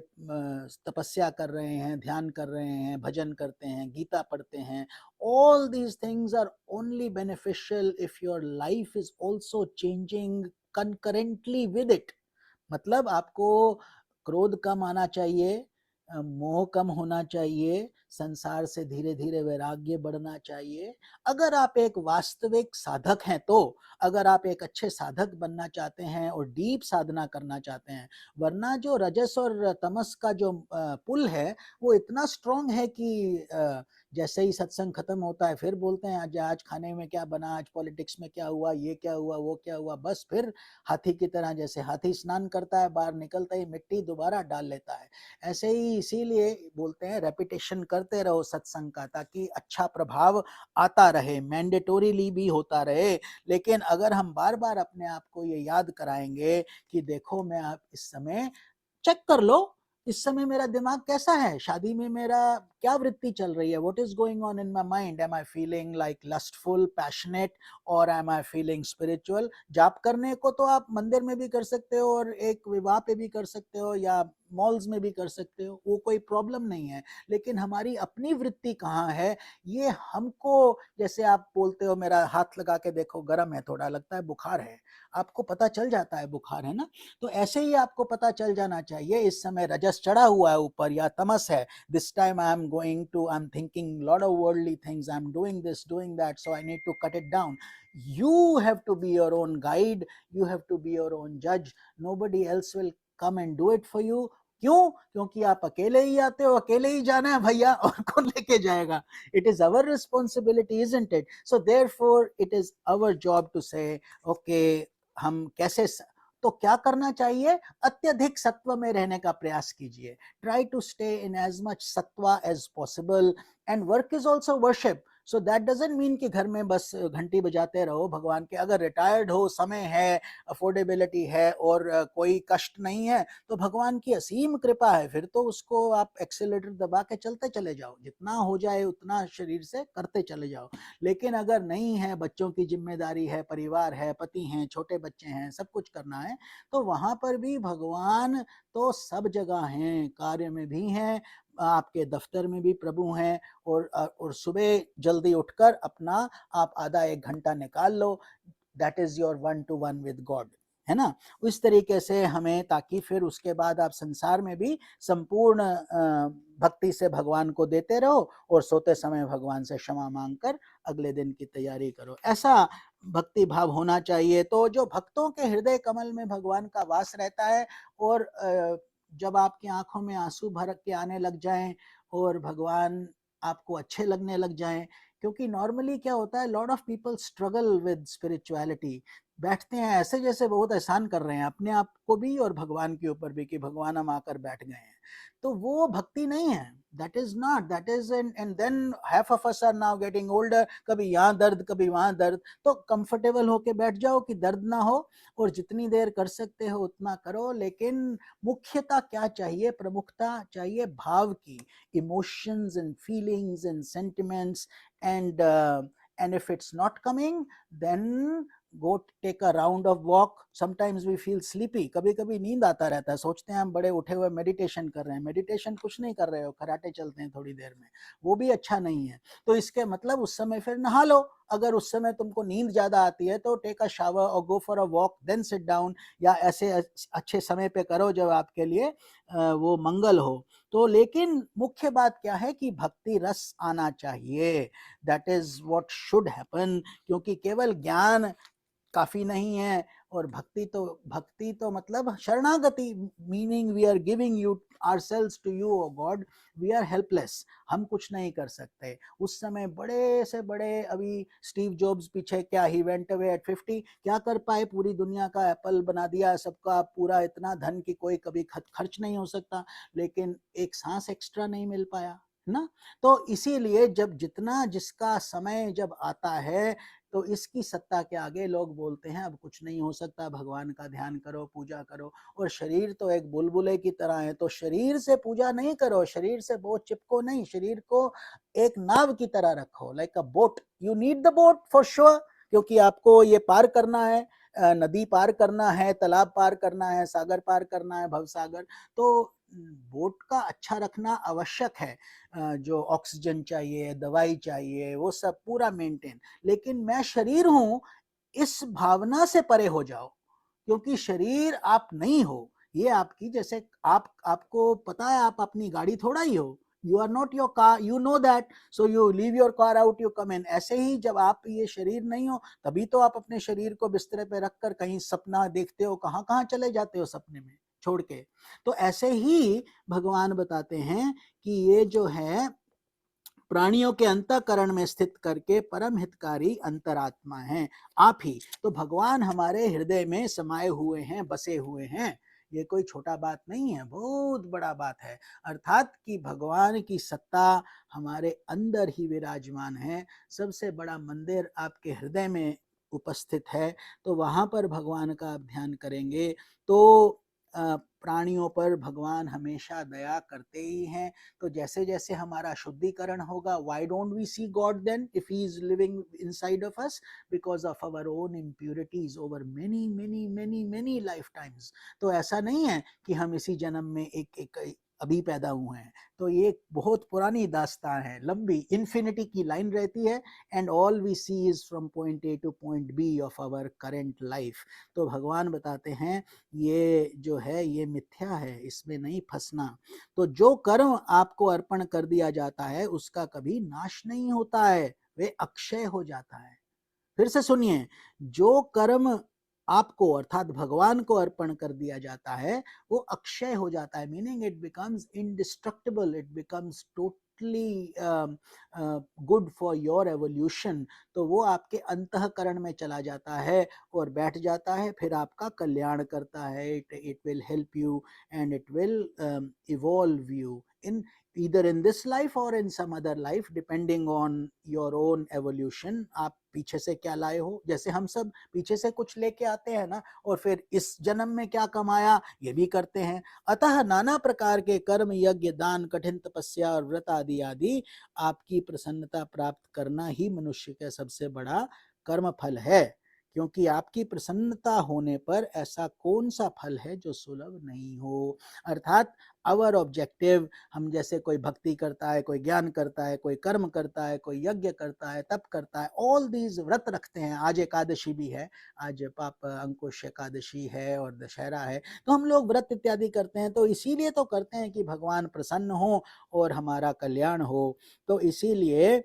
तपस्या कर रहे हैं, ध्यान कर रहे हैं, भजन करते हैं, गीता पढ़ते हैं, all these things are only beneficial if your life is also changing concurrently with it। मतलब आपको क्रोध कम आना चाहिए, मोह कम होना चाहिए, संसार से धीरे धीरे वैराग्य बढ़ना चाहिए। अगर आप एक वास्तविक साधक हैं, तो अगर आप एक अच्छे साधक बनना चाहते हैं और डीप साधना करना चाहते हैं, वरना जो रजस और तमस का जो पुल है वो इतना स्ट्रांग है कि जैसे ही सत्संग खत्म होता है फिर बोलते हैं आज खाने में क्या बना, आज पॉलिटिक्स में क्या हुआ, ये क्या हुआ, वो क्या हुआ। बस फिर हाथी की तरह, जैसे हाथी स्नान करता है, बाहर निकलता ही मिट्टी दोबारा डाल लेता है, ऐसे ही। इसीलिए बोलते हैं रेपिटेशन करते रहो सत्संग का, ताकि अच्छा प्रभाव आता रहे, मैंडेटोरीली भी होता रहे। लेकिन अगर हम बार बार अपने आप को ये याद कराएंगे कि देखो, मैं आप इस समय चेक कर लो, इस समय मेरा दिमाग कैसा है, शादी में मेरा क्या वृत्ति चल रही है, what is going on in my mind, am I feeling like lustful, passionate, और एम आई फीलिंग स्पिरिचुअल। जाप करने को तो आप मंदिर में भी कर सकते हो और एक विवाह पे भी कर सकते हो या मॉल्स में भी कर सकते हो, वो कोई प्रॉब्लम नहीं है। लेकिन हमारी अपनी वृत्ति कहाँ है, ये हमको, जैसे आप बोलते हो मेरा हाथ लगा के देखो गर्म है थोड़ा, लगता है बुखार है, आपको पता चल जाता है बुखार है ना। तो ऐसे ही आपको पता चल जाना चाहिए इस समय रजस चढ़ा हुआ है ऊपर या तमस है, this time I am thinking lot of worldly things, I am doing this doing that, so I need to cut it down. You have to be your own guide, you have to be your own judge, nobody else will come and do it for you। क्यों? क्योंकि आप अकेले ही आते हो, अकेले ही जाना है भैया, और कौन लेके जाएगा। It is our responsibility, isn't it? So therefore it is our job to say, okay, हम कैसे तो क्या करना चाहिए, अत्यधिक सत्व में रहने का प्रयास कीजिए। Try to stay in as much sattva as possible, and work is also worship. So that doesn't mean कि घर में बस घंटी बजाते रहो भगवान के। अगर रिटायर्ड हो, समय है, अफोर्डेबिलिटी है और कोई कष्ट नहीं है, तो भगवान की असीम कृपा है, फिर तो उसको आप एक्सीलरेटर दबा के चलते चले जाओ, जितना हो जाए उतना शरीर से करते चले जाओ। लेकिन अगर नहीं है, बच्चों की जिम्मेदारी है, परिवार है, पति हैं, छोटे बच्चे हैं, सब कुछ करना है, तो वहां पर भी भगवान तो सब जगह हैं, कार्य में भी हैं, आपके दफ्तर में भी प्रभु हैं। और सुबह जल्दी उठकर अपना आप आधा एक घंटा निकाल लो, that is your 1-to-1 with God. है ना। उस तरीके से हमें, ताकि फिर उसके बाद आप संसार में भी संपूर्ण भक्ति से भगवान को देते रहो और सोते समय भगवान से क्षमा मांगकर अगले दिन की तैयारी करो। ऐसा भक्ति भाव होना चाहिए। तो जो भक्तों के हृदय कमल में भगवान का वास रहता है, और जब आपकी आंखों में आंसू भर के आने लग जाएं और भगवान आपको अच्छे लगने लग जाएं, क्योंकि नॉर्मली क्या होता है, lot of people struggle with spirituality, बैठते हैं ऐसे जैसे बहुत एहसान कर रहे हैं अपने आप को भी और भगवान के ऊपर भी, कि भगवान हम आकर बैठ गए हैं। तो वो भक्ति नहीं है, that is not, that is and then half of us are now getting older, कभी यहाँ दर्द कभी वहां दर्द। तो कंफर्टेबल होके बैठ जाओ कि दर्द ना हो, और जितनी देर कर सकते हो उतना करो, लेकिन मुख्यता क्या चाहिए, प्रमुखता चाहिए भाव की, emotions and feelings and sentiments, and if it's not coming, then go take a round of walk. Sometimes we feel sleepy, कभी कभी नींद आता रहता है, सोचते हैं हम बड़े उठे हुए मेडिटेशन कर रहे हैं, मेडिटेशन कुछ नहीं कर रहे हो, कराटे चलते हैं थोड़ी देर में, वो भी अच्छा नहीं है। तो इसके मतलब उस समय फिर नहा लो, अगर उस समय तुमको नींद ज्यादा आती है तो टेक अ शावर और go for a walk, then sit down, या ऐसे अच्छे समय पे करो जब आपके लिए वो मंगल हो। तो लेकिन मुख्य बात क्या है कि भक्ति रस आना चाहिए, that is what should happen, क्योंकि केवल ज्ञान काफी नहीं है, और भक्ति तो मतलब शरणागति, meaning we are giving you ourselves to you, oh God, we are helpless, हम कुछ नहीं कर सकते। उस समय बड़े से बड़े, अभी स्टीव जॉब्स पीछे क्या, ही वेंट अवे एट 50, क्या कर पाए, पूरी दुनिया का एप्पल बना दिया, सबका पूरा इतना धन कि कोई कभी खर्च नहीं हो सकता, लेकिन एक सांस एक्स्ट्रा नहीं मिल पाया ना। तो इसीलिए जब जितना जिसका समय जब आता है, तो इसकी सत्ता के आगे लोग बोलते हैं अब कुछ नहीं हो सकता, भगवान का ध्यान करो, पूजा करो। और शरीर तो एक बुलबुले की तरह है, तो शरीर से पूजा नहीं करो, शरीर से बहुत चिपको नहीं, शरीर को एक नाव की तरह रखो, like a boat. You need the boat for sure, क्योंकि आपको ये पार करना है, नदी पार करना है, तालाब पार करना है, सागर पार करना है, भवसागर। तो बोट का अच्छा रखना आवश्यक है, जो ऑक्सीजन चाहिए, दवाई चाहिए, वो सब पूरा मेंटेन। लेकिन मैं शरीर हूं, इस भावना से परे हो जाओ, क्योंकि शरीर आप नहीं हो। ये आपकी, जैसे आपको पता है आप अपनी गाड़ी थोड़ा ही हो, you are not your car, you know that, so you leave your car out, you come in. ऐसे ही जब आप ये शरीर नहीं हो, तभी तो आप अपने शरीर को बिस्तर पे रखकर कहीं सपना देखते हो, कहाँ कहाँ चले जाते हो सपने में छोड़ के। तो ऐसे ही भगवान बताते हैं कि ये जो है प्राणियों के अंतःकरण में स्थित करके परम हितकारी अंतरात्मा है आप ही। तो भगवान हमारे हृदय में समाये हुए हैं, बसे हुए हैं। ये कोई छोटा बात नहीं है, बहुत बड़ा बात है। अर्थात कि भगवान की सत्ता हमारे अंदर ही विराजमान है। सबसे बड़ा मंदिर आपके हृदय में उपस्थित है, तो वहां पर भगवान का आप ध्यान करेंगे तो प्राणियों पर भगवान हमेशा दया करते ही हैं। तो जैसे जैसे हमारा शुद्धिकरण होगा, why don't we see God then if he is living inside of us, because of our own impurities over many many many many life times. तो ऐसा नहीं है कि हम इसी जन्म में एक अभी पैदा हुए हैं। तो ये बहुत पुरानी दास्तान है, लंबी इन्फिनिटी की लाइन रहती है, and all we see is from point A to point B of our current life. तो भगवान बताते हैं ये जो है ये मिथ्या है, इसमें नहीं फंसना। तो जो कर्म आपको अर्पण कर दिया जाता है उसका कभी नाश नहीं होता है, वे अक्षय हो जाता है। फिर से सुनिए, जो कर्म आपको अर्थात भगवान को अर्पण कर दिया जाता है वो अक्षय हो जाता है, meaning it becomes indestructible, it becomes totally good for your evolution. तो वो आपके अंतःकरण में चला जाता है और बैठ जाता है, फिर आपका कल्याण करता है। It will help you and it will evolve you in either in this life or in some other life, depending on your own evolution। आप पीछे से क्या लाए हो, जैसे हम सब पीछे से कुछ लेके आते हैं ना, और फिर इस जन्म में क्या कमाया ये भी करते हैं। अतः नाना प्रकार के कर्म, यज्ञ, दान, कठिन तपस्या और व्रत आदि आदि आपकी प्रसन्नता प्राप्त करना ही मनुष्य का सबसे बड़ा कर्म फल है। क्योंकि आपकी प्रसन्नता होने पर ऐसा कौन सा फल है जो सुलभ नहीं हो। अर्थात आवर ऑब्जेक्टिव, हम जैसे कोई भक्ति करता है, कोई ज्ञान करता है, कोई कर्म करता है, कोई यज्ञ करता है, तप करता है, ऑल दीज व्रत रखते हैं। आज एकादशी भी है, आज पाप अंकुश एकादशी है और दशहरा है, तो हम लोग व्रत इत्यादि करते हैं, तो इसीलिए तो करते हैं कि भगवान प्रसन्न हो और हमारा कल्याण हो। तो इसीलिए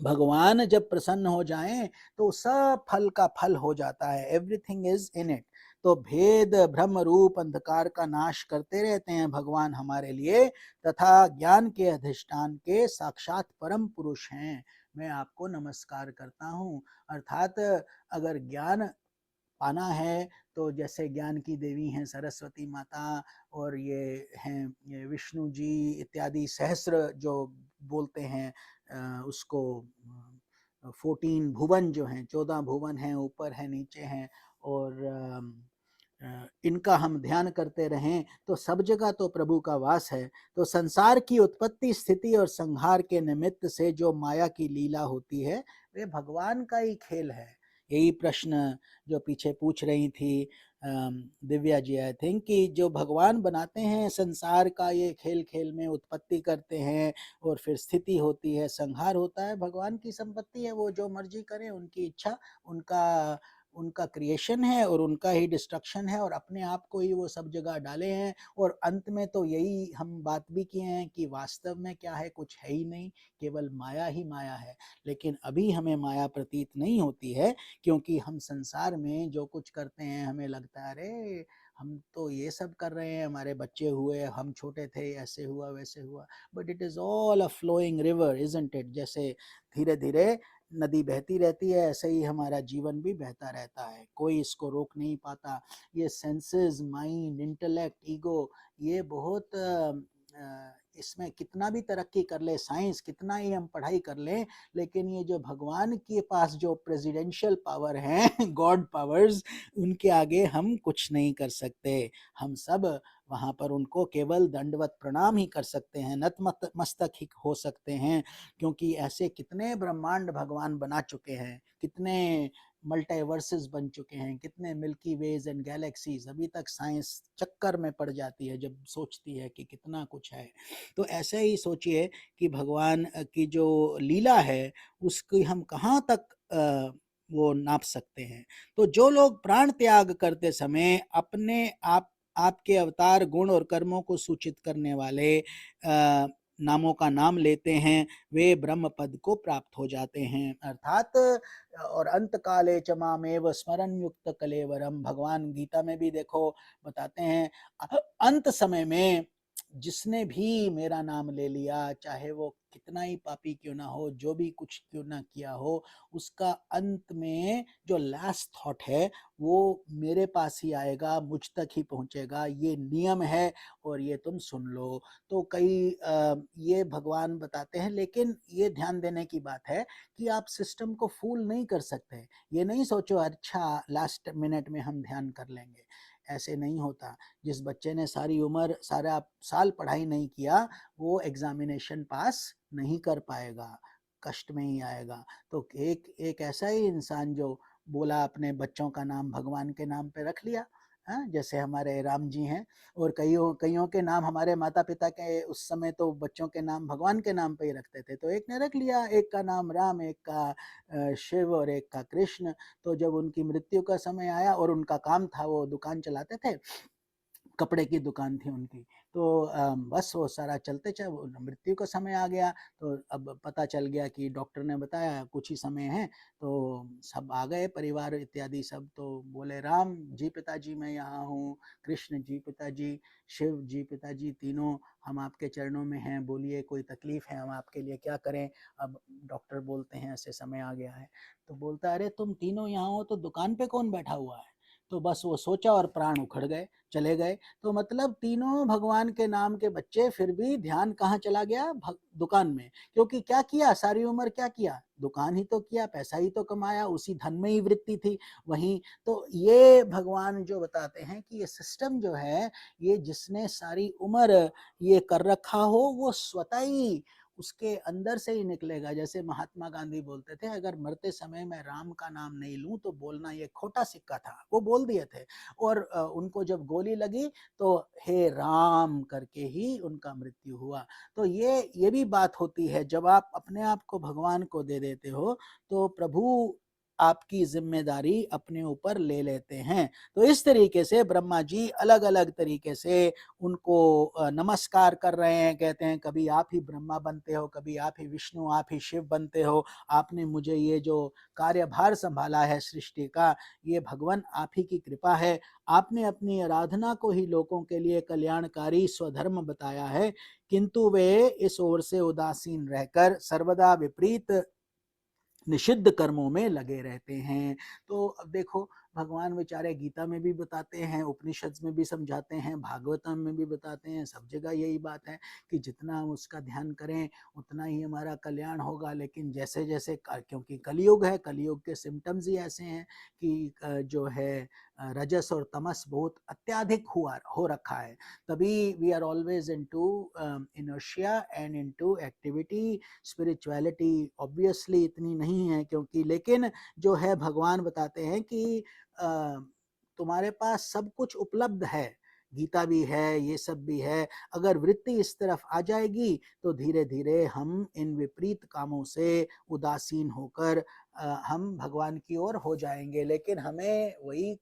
भगवान जब प्रसन्न हो जाएं तो सब फल का फल हो जाता है, एवरीथिंग इज इन इट। तो भेद भ्रम रूप अंधकार का नाश करते रहते हैं भगवान हमारे लिए, तथा ज्ञान के अधिष्ठान के साक्षात परम पुरुष हैं। मैं आपको नमस्कार करता हूँ। अर्थात अगर ज्ञान पाना है तो जैसे ज्ञान की देवी हैं सरस्वती माता, और ये हैं ये विष्णु जी इत्यादि, सहस्र जो बोलते हैं उसको 14 भुवन जो हैं, 14 भुवन हैं, ऊपर है नीचे हैं, और इनका हम ध्यान करते रहें तो सब जगह तो प्रभु का वास है। तो संसार की उत्पत्ति स्थिति और संहार के निमित्त से जो माया की लीला होती है वे भगवान का ही खेल है। यही प्रश्न जो पीछे पूछ रही थी दिव्या जी, आई थिंक, कि जो भगवान बनाते हैं संसार का ये खेल, खेल में उत्पत्ति करते हैं और फिर स्थिति होती है, संहार होता है, भगवान की संपत्ति है, वो जो मर्जी करें, उनकी इच्छा, उनका उनका क्रिएशन है और उनका ही डिस्ट्रक्शन है, और अपने आप को ही वो सब जगह डाले हैं। और अंत में तो यही हम बात भी किए हैं कि वास्तव में क्या है, कुछ है ही नहीं, केवल माया ही माया है। लेकिन अभी हमें माया प्रतीत नहीं होती है, क्योंकि हम संसार में जो कुछ करते हैं हमें लगता है अरे हम तो ये सब कर रहे हैं, हमारे बच्चे हुए, हम छोटे थे, ऐसे हुआ वैसे हुआ। But it is all a flowing river, isn't it? जैसे धीरे धीरे नदी बहती रहती है, ऐसे ही हमारा जीवन भी बहता रहता है, कोई इसको रोक नहीं पाता। ये सेंसेस, माइंड, इंटेलेक्ट, ईगो, ये बहुत इसमें कितना भी तरक्की कर ले साइंस, कितना ही हम पढ़ाई कर लें, लेकिन ये जो भगवान के पास जो प्रेसिडेंशियल पावर हैं गॉड पावर्स, उनके आगे हम कुछ नहीं कर सकते। हम सब वहाँ पर उनको केवल दंडवत प्रणाम ही कर सकते हैं, नतमस्तक ही हो सकते हैं, क्योंकि ऐसे कितने ब्रह्मांड भगवान बना चुके हैं, कितने मल्टीवर्सेस बन चुके हैं, कितने मिल्की वेज एंड गैलेक्सीज। अभी तक साइंस चक्कर में पड़ जाती है जब सोचती है कि कितना कुछ है। तो ऐसे ही सोचिए कि भगवान की जो लीला है उसकी हम कहाँ तक वो नाप सकते हैं। तो जो लोग प्राण त्याग करते समय अपने आपके अवतार गुण और कर्मों को सूचित करने वाले नामों का नाम लेते हैं, वे ब्रह्म पद को प्राप्त हो जाते हैं। अर्थात और अंत काले च मामेव स्मरण युक्त कलेवरम, भगवान गीता में भी देखो बताते हैं, अंत समय में जिसने भी मेरा नाम ले लिया, चाहे वो कितना ही पापी क्यों ना हो, जो भी कुछ क्यों ना किया हो, उसका अंत में जो लास्ट थॉट है वो मेरे पास ही आएगा, मुझ तक ही पहुंचेगा। ये नियम है और ये तुम सुन लो। तो कई ये भगवान बताते हैं, लेकिन ये ध्यान देने की बात है कि आप सिस्टम को फूल नहीं कर सकते। ये नहीं सोचो अच्छा लास्ट मिनट में हम ध्यान कर लेंगे, ऐसे नहीं होता। जिस बच्चे ने सारी उम्र सारा साल पढ़ाई नहीं किया, वो एग्जामिनेशन पास नहीं कर पाएगा, कष्ट में ही आएगा। तो एक ऐसा ही इंसान जो बोला अपने बच्चों का नाम भगवान के नाम पे रख लिया, हाँ, जैसे हमारे राम जी हैं, और कईयों के नाम हमारे माता पिता के उस समय तो बच्चों के नाम भगवान के नाम पे ही रखते थे। तो एक ने रख लिया, एक का नाम राम, एक का शिव और एक का कृष्ण। तो जब उनकी मृत्यु का समय आया, और उनका काम था, वो दुकान चलाते थे, कपड़े की दुकान थी उनकी, तो बस वो सारा चलते मृत्यु का समय आ गया। तो अब पता चल गया कि डॉक्टर ने बताया कुछ ही समय है, तो सब आ गए परिवार इत्यादि सब। तो बोले राम जी पिताजी मैं यहाँ हूँ, कृष्ण जी पिताजी, शिव जी पिताजी, तीनों हम आपके चरणों में हैं, बोलिए कोई तकलीफ है, हम आपके लिए क्या करें। अब डॉक्टर बोलते हैं ऐसे समय आ गया है। तो बोलता अरे तुम तीनों यहाँ हो तो दुकान पे कौन बैठा हुआ है। तो बस वो सोचा और प्राण उखड़ गए, चले गए। तो मतलब तीनों भगवान के नाम के बच्चे, फिर भी ध्यान कहाँ चला गया, दुकान में। क्योंकि क्या किया सारी उम्र, क्या किया, दुकान ही तो किया, पैसा ही तो कमाया, उसी धन में ही वृत्ति थी वहीं। तो ये भगवान जो बताते हैं कि ये सिस्टम जो है, ये जिसने सारी उम्र ये कर रखा हो, वो स्वतः ही उसके अंदर से ही निकलेगा। जैसे महात्मा गांधी बोलते थे, अगर मरते समय मैं राम का नाम नहीं लूं तो बोलना ये खोटा सिक्का था, वो बोल दिए थे। और उनको जब गोली लगी तो हे राम करके ही उनका मृत्यु हुआ। तो ये भी बात होती है, जब आप अपने आप को भगवान को दे देते हो तो प्रभु आपकी जिम्मेदारी अपने ऊपर ले लेते हैं। तो इस तरीके से ब्रह्मा जी अलग अलग तरीके से उनको नमस्कार कर रहे हैं, कहते हैं कभी आप ही ब्रह्मा बनते हो, कभी आप ही विष्णु, आप ही शिव बनते हो, आपने मुझे ये जो कार्यभार संभाला है सृष्टि का, ये भगवान आप ही की कृपा है। आपने अपनी आराधना को ही लोगों के लिए कल्याणकारी स्वधर्म बताया है, किंतु वे इस ओर से उदासीन रहकर सर्वदा विपरीत निषिद्ध कर्मों में लगे रहते हैं। तो अब देखो, भगवान बेचारे गीता में भी बताते हैं, उपनिषद में भी समझाते हैं, भागवतम में भी बताते हैं, सब जगह यही बात है कि जितना हम उसका ध्यान करें उतना ही हमारा कल्याण होगा। लेकिन जैसे जैसे क्योंकि कलयुग है, कलयुग के सिम्टम्स ही ऐसे हैं कि जो है रजस और तमस बहुत अत्याधिक हो रखा है। तभी we are always into inertia and into activity. Spirituality obviously इतनी नहीं है, क्योंकि लेकिन जो है भगवान बताते हैं कि तुम्हारे पास सब कुछ उपलब्ध है, गीता भी है, ये सब भी है। अगर वृत्ति इस तरफ आ जाएगी तो धीरे धीरे हम इन विपरीत कामों से उदासीन होकर हम भगवान की ओर हो जाएंगे। लेकिन हमें वही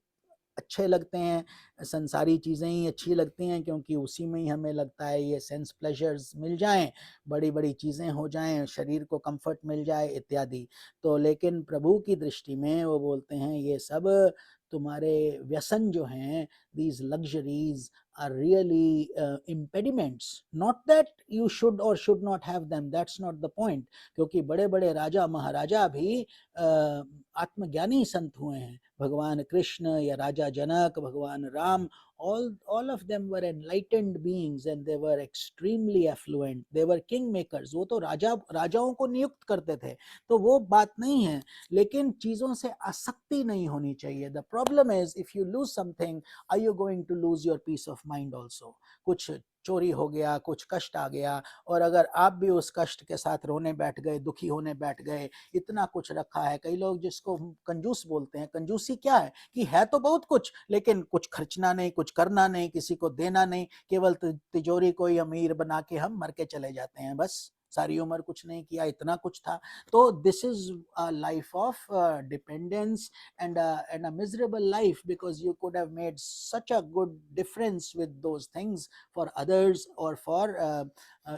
अच्छे लगते हैं, संसारी चीज़ें ही अच्छी लगती हैं, क्योंकि उसी में ही हमें लगता है ये सेंस प्लेजर्स मिल जाएं, बड़ी बड़ी चीज़ें हो जाएं, शरीर को कंफर्ट मिल जाए इत्यादि। तो लेकिन प्रभु की दृष्टि में वो बोलते हैं ये सब तुम्हारे व्यसन जो हैं, these luxuries are really impediments, not that you should or should not have them, that's not the point। क्योंकि बड़े बड़े राजा महाराजा भी आत्मज्ञानी संत हुए हैं, भगवान कृष्ण या राजा जनक, भगवान Ram, all of them were enlightened beings and they were extremely affluent, they were king makers। वो तो राजाओं को नियुक्त करते थे, तो वो बात नहीं है। लेकिन चीज़ों से आसक्ति नहीं होनी चाहिए। The problem is if you lose something, are you going to lose your peace of mind also. कुछ चोरी हो गया, कुछ कष्ट आ गया, और अगर आप भी उस कष्ट के साथ रोने बैठ गए, दुखी होने बैठ गए, इतना कुछ रखा है। कई लोग जिसको कंजूस बोलते हैं, कंजूसी क्या है कि है तो बहुत कुछ लेकिन कुछ खर्चना नहीं, कुछ करना नहीं, किसी को देना नहीं, केवल तिजोरी को ही अमीर बना के हम मर के चले जाते हैं, बस सारी उम्र कुछ नहीं किया, इतना कुछ था। तो this is a life of dependence and a miserable life, because you could have made such a good difference with those things for others or for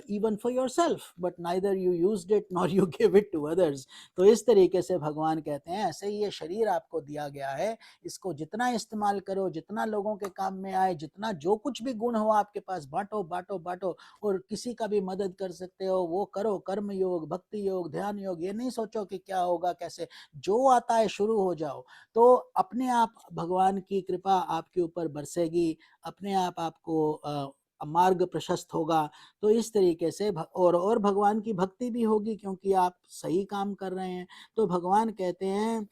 even for yourself, but neither you used it nor you gave it to others। तो इस तरीके से भगवान कहते हैं ऐसे ही ये शरीर आपको दिया गया है, इसको जितना इस्तेमाल करो, जितना लोगों के काम में आए, जितना जो कुछ भी गुण हो आपके पास बांटो बांटो बांटो, और किसी का भी मदद कर सकते हो वो करो। कर्म योग, भक्ति योग, ध्यान योग, ये नहीं सोचो कि क्या होगा कैसे, जो आता है शुरू हो जाओ, तो अपने आप भगवान की कृपा आपके ऊपर बरसेगी, अपने आप आपको मार्ग प्रशस्त होगा। तो इस तरीके से और भगवान की भक्ति भी होगी, क्योंकि आप सही काम कर रहे हैं। तो भगवान कहते हैं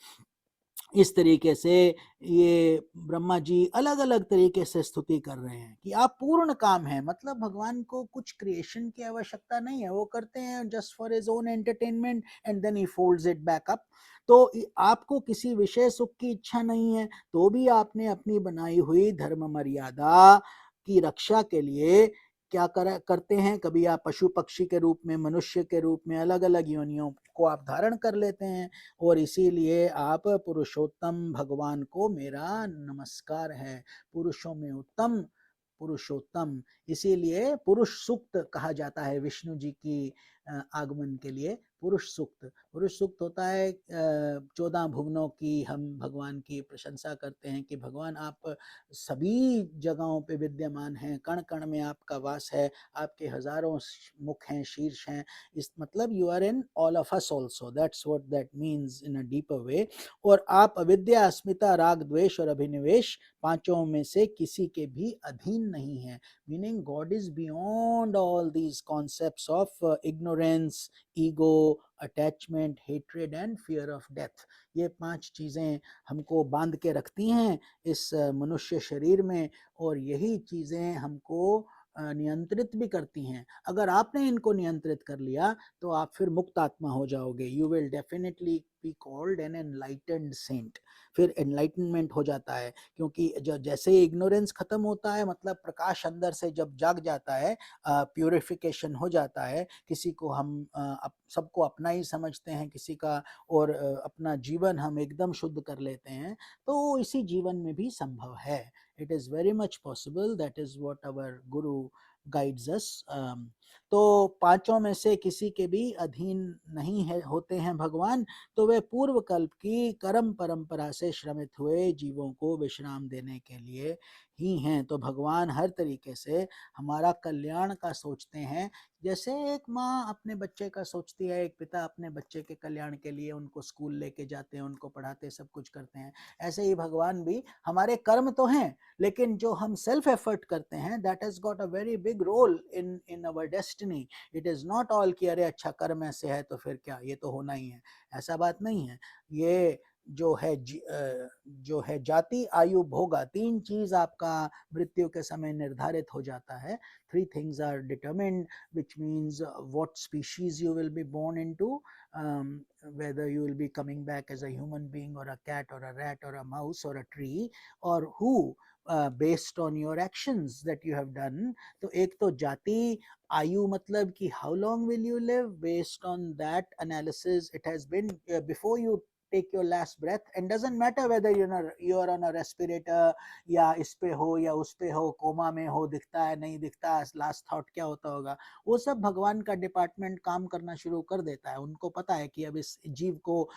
इस तरीके से, ये ब्रह्मा जी अलग अलग तरीके से स्तुति कर रहे हैं कि आप पूर्ण काम है। मतलब भगवान को कुछ क्रिएशन की आवश्यकता नहीं है, वो करते हैं just for his own entertainment and then he folds it back up. तो आपको किसी विषय सुख की इच्छा नहीं है, तो भी आपने अपनी बनाई हुई धर्म मर्यादा की रक्षा के लिए क्या करते हैं, कभी आप पशु पक्षी के रूप में, मनुष्य के रूप में, अलग अलग योनियों को आप धारण कर लेते हैं, और इसीलिए आप पुरुषोत्तम भगवान को मेरा नमस्कार है। पुरुषों में उत्तम पुरुषोत्तम, इसीलिए पुरुष सूक्त कहा जाता है विष्णु जी की आगमन के लिए। पुरुष सूक्त, पुरुष सूक्त होता है 14 भुवनों की हम भगवान की प्रशंसा करते हैं कि भगवान आप सभी जगहों पे विद्यमान हैं, कण कण में आपका वास है, आपके हजारों मुख हैं, शीर्ष हैं। इस मतलब you are in all of us also, that's what that means in a deeper way. और आप अविद्या, अस्मिता, राग, द्वेष और अभिनिवेश, पांचों में से किसी के भी अधीन नहीं है। Meaning God is beyond all these concepts of ignorance, ego, attachment, hatred and fear of death. ये 5 चीज़ें हमको बांध के रखती हैं इस मनुष्य शरीर में, और यही चीज़ें हमको नियंत्रित भी करती हैं। अगर आपने इनको नियंत्रित कर लिया तो आप फिर मुक्त आत्मा हो जाओगे। You will definitely be called an enlightened saint. फिर एनलाइटनमेंट हो जाता है, क्योंकि जैसे ही इग्नोरेंस खत्म होता है, मतलब प्रकाश अंदर से जब जाग जाता है, प्यूरिफिकेशन हो जाता है, किसी को हम सबको अपना ही समझते हैं, किसी का और अपना जीवन हम एकदम शुद्ध कर लेते हैं, तो इसी जीवन में भी संभव है। It is very much possible. That is what our guru guides us. तो पांचों में से किसी के भी अधीन नहीं है होते हैं भगवान, तो वे पूर्व कल्प की कर्म परंपरा से श्रमित हुए जीवों को विश्राम देने के लिए ही हैं। तो भगवान हर तरीके से हमारा कल्याण का सोचते हैं। जैसे एक माँ अपने बच्चे का सोचती है, एक पिता अपने बच्चे के कल्याण के लिए उनको स्कूल लेके जाते हैं, उनको पढ़ाते, सब कुछ करते हैं, ऐसे ही भगवान भी, हमारे कर्म तो हैं, लेकिन जो हम सेल्फ एफर्ट करते हैं, that has got a very big role in our destiny. It is not all कि अरे अच्छा कर्म ऐसे है तो फिर क्या, ये तो होना ही है, ऐसा बात नहीं है। ये जो है जाति, आयु, भोगा, तीन चीज आपका मृत्यु के समय निर्धारित हो जाता है। 3 things are determined, which means what species you will be born into, whether you will be coming back as a human being or a cat or a rat or a mouse or a tree, or who, based on your actions that you have done. तो एक तो जाति, आयु मतलब कि how long will you live, based on that analysis it has been, before you take your last breath, and doesn't matter whether you are on a respirator या इस पे हो या उस पे हो, कोमा में हो, दिखता है नहीं दिखता, लास्ट थॉट क्या होता होगा, वो सब भगवान का डिपार्टमेंट काम करना शुरू कर देता है। उनको पता है कि अब इस जीव को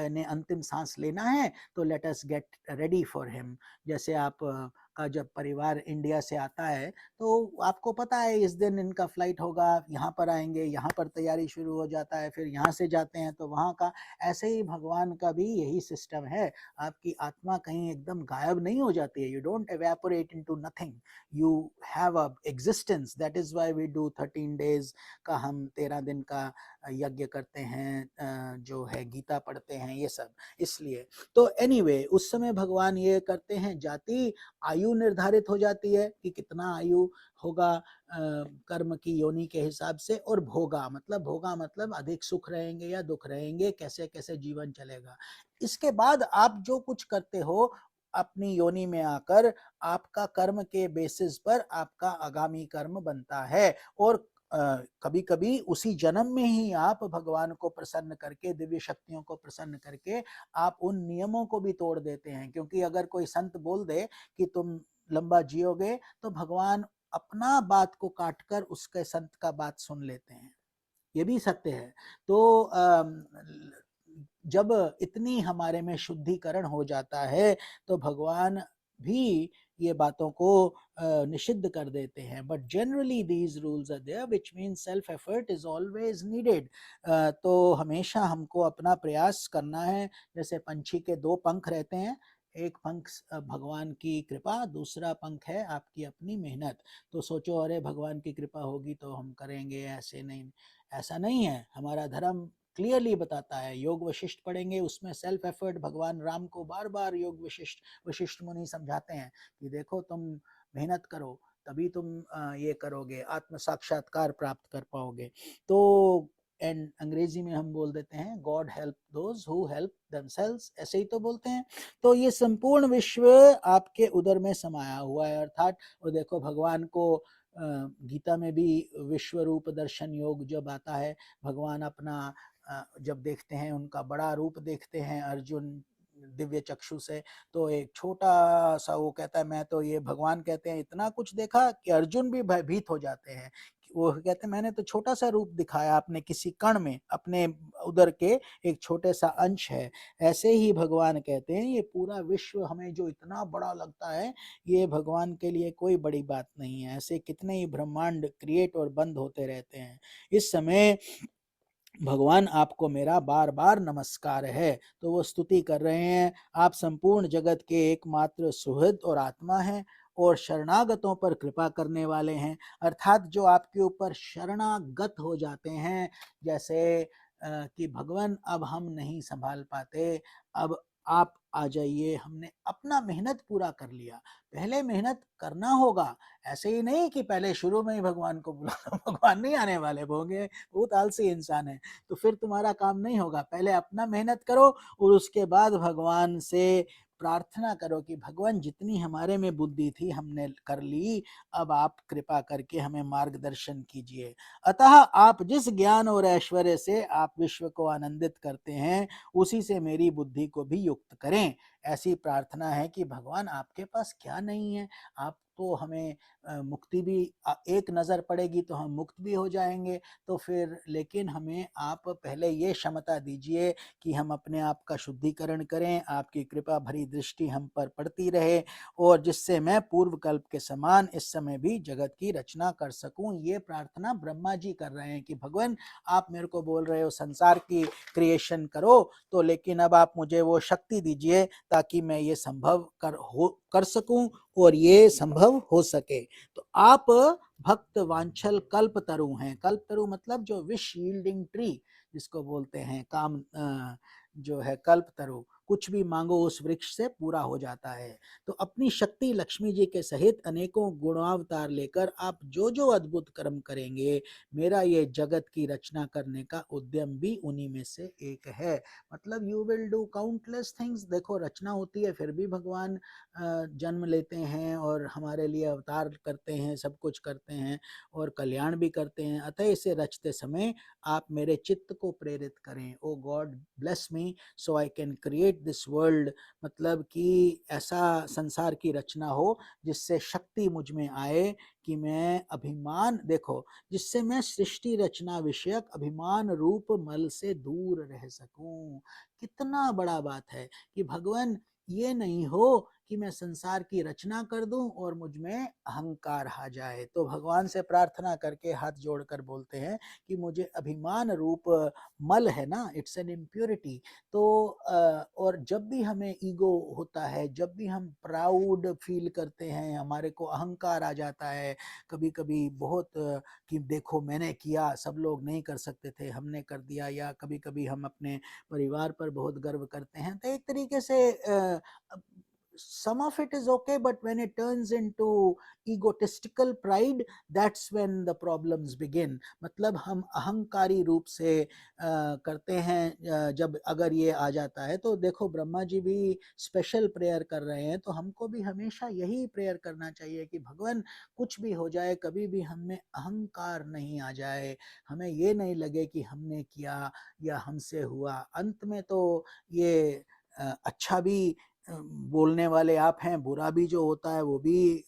ने अंतिम सांस लेना है, तो let us get ready for him. जैसे आप का जब परिवार इंडिया से आता है, तो आपको पता है इस दिन इनका फ्लाइट होगा, यहाँ पर आएंगे, यहाँ पर तैयारी शुरू हो जाता है, फिर यहाँ से जाते हैं तो वहाँ का। ऐसे ही भगवान का भी यही सिस्टम है। आपकी आत्मा कहीं एकदम गायब नहीं हो जाती है। You don't evaporate into nothing, you have a existence. That is why we do 13 days का, हम 13 दिन का यज्ञ करते हैं, जो है गीता पढ़ते हैं, ये सब इसलिए। तो एनीवे, उस समय भगवान ये करते हैं, जाति, आयु निर्धारित हो जाती है कि कितना आयु होगा कर्म की योनि के हिसाब से, और भोगा मतलब अधिक सुख रहेंगे या दुख रहेंगे, कैसे कैसे जीवन चलेगा। इसके बाद आप जो कुछ करते हो अपनी योनि में आकर, आपका कर्म के बेसिस पर आपका आगामी कर्म बनता है। और कभी कभी उसी जन्म में ही आप भगवान को प्रसन्न करके, दिव्य शक्तियों को प्रसन्न करके, आप उन नियमों को भी तोड़ देते हैं। क्योंकि अगर कोई संत बोल दे कि तुम लंबा जियोगे, तो भगवान अपना बात को काटकर उसके संत का बात सुन लेते हैं, ये भी सत्य है। तो जब इतनी हमारे में शुद्धिकरण हो जाता है, तो भगवान भी ये बातों को निषिद्ध कर देते हैं। But generally these rules are there, which means self effort is always needed. तो हमेशा हमको अपना प्रयास करना है। जैसे पंछी के 2 पंख रहते हैं, एक पंख भगवान की कृपा, दूसरा पंख है आपकी अपनी मेहनत। तो सोचो अरे भगवान की कृपा होगी तो हम करेंगे, ऐसे नहीं, ऐसा नहीं है। हमारा धर्म क्लियरली बताता है, योग वशिष्ठ पढ़ेंगे, उसमें सेल्फ एफर्ट भगवान राम को बार बार योग वशिष्ठ मुनि समझाते हैं कि देखो तुम मेहनत करो, तभी तुम ये करोगे, आत्म साक्षात्कार प्राप्त कर पाओगे। तो एंड अंग्रेजी में हम बोल देते हैं God help those who help themselves, ऐसे ही तो बोलते हैं। तो ये संपूर्ण विश्व आपके उदर में समाया हुआ है, अर्थात। और देखो भगवान को गीता में भी विश्व रूप दर्शन योग जब आता है, भगवान अपना जब देखते हैं, उनका बड़ा रूप देखते हैं अर्जुन दिव्य चक्षु से, तो एक छोटा सा वो कहता है, मैं तो, ये भगवान कहते हैं, इतना कुछ देखा कि अर्जुन भी भयभीत हो जाते हैं। वो कहते हैं मैंने तो छोटा सा रूप दिखाया, आपने किसी कण में, अपने उदर के एक छोटे सा अंश है। ऐसे ही भगवान कहते हैं ये पूरा विश्व हमें जो इतना बड़ा लगता है, ये भगवान के लिए कोई बड़ी बात नहीं है। ऐसे कितने ही ब्रह्मांड क्रिएट और बंद होते रहते हैं। इस समय भगवान आपको मेरा बार बार नमस्कार है। तो वो स्तुति कर रहे हैं, आप संपूर्ण जगत के एकमात्र सुहृद और आत्मा हैं, और शरणागतों पर कृपा करने वाले हैं। अर्थात जो आपके ऊपर शरणागत हो जाते हैं, जैसे कि भगवान अब हम नहीं संभाल पाते, अब आप आ जाइए, हमने अपना मेहनत पूरा कर लिया। पहले मेहनत करना होगा, ऐसे ही नहीं कि पहले शुरू में ही भगवान को बुला लो, भगवान नहीं आने वाले, होंगे बहुत आलसी इंसान है, तो फिर तुम्हारा काम नहीं होगा। पहले अपना मेहनत करो और उसके बाद भगवान से प्रार्थना करो कि भगवान जितनी हमारे में बुद्धि थी हमने कर ली, अब आप कृपा करके हमें मार्गदर्शन कीजिए। अतः आप जिस ज्ञान और ऐश्वर्य से आप विश्व को आनंदित करते हैं, उसी से मेरी बुद्धि को भी युक्त करें। ऐसी प्रार्थना है कि भगवान आपके पास क्या नहीं है, आप तो हमें मुक्ति भी एक नज़र पड़ेगी तो हम मुक्त भी हो जाएंगे, तो फिर लेकिन हमें आप पहले ये क्षमता दीजिए कि हम अपने आप का शुद्धिकरण करें, आपकी कृपा भरी दृष्टि हम पर पड़ती रहे, और जिससे मैं पूर्व कल्प के समान इस समय भी जगत की रचना कर सकूं। ये प्रार्थना ब्रह्मा जी कर रहे हैं कि भगवान आप मेरे को बोल रहे हो संसार की क्रिएशन करो, तो लेकिन अब आप मुझे वो शक्ति दीजिए ताकि मैं ये संभव कर सकूं और ये संभव हो सके। तो आप भक्त वांछल कल्पतरु हैं। कल्पतरु मतलब जो विश यील्डिंग ट्री जिसको बोलते हैं, काम जो है कल्पतरु, कुछ भी मांगो उस वृक्ष से पूरा हो जाता है। तो अपनी शक्ति लक्ष्मी जी के सहित अनेकों गुणावतार लेकर आप जो जो अद्भुत कर्म करेंगे, मेरा ये जगत की रचना करने का उद्यम भी उन्हीं में से एक है। मतलब you will do countless things. देखो रचना होती है फिर भी भगवान जन्म लेते हैं और हमारे लिए अवतार करते हैं, सब कुछ करते हैं और कल्याण भी करते हैं। अतः इसे रचते समय आप मेरे चित्त को प्रेरित करें। O God bless me so I can create this world. मतलब कि ऐसा संसार की रचना हो जिससे शक्ति मुझ में आए कि मैं अभिमान, देखो जिससे मैं सृष्टि रचना विषयक अभिमान रूप मल से दूर रह सकूं। कितना बड़ा बात है कि भगवान ये नहीं हो कि मैं संसार की रचना कर दूं और मुझ में अहंकार आ जाए। तो भगवान से प्रार्थना करके हाथ जोड़कर बोलते हैं कि मुझे अभिमान रूप मल है ना, इट्स एन इम्प्योरिटी। तो और जब भी हमें ईगो होता है, जब भी हम प्राउड फील करते हैं, हमारे को अहंकार आ जाता है कभी कभी बहुत, कि देखो मैंने किया, सब लोग नहीं कर सकते थे, हमने कर दिया, या कभी कभी हम अपने परिवार पर बहुत गर्व करते हैं। तो एक तरीके से some of it is okay, but when it turns into egotistical pride, that's when the problems begin. मतलब हम अहंकारी रूप से करते हैं जब अगर ये आ जाता है। तो देखो ब्रह्मा जी भी स्पेशल प्रेयर कर रहे हैं, तो हमको भी हमेशा यही प्रेयर करना चाहिए कि भगवान कुछ भी हो जाए, कभी भी हमें अहंकार नहीं आ जाए, हमें ये नहीं लगे कि हमने किया या हमसे हुआ। अंत में तो ये अच्छा भी बोलने वाले आप हैं, बुरा भी जो होता है वो भी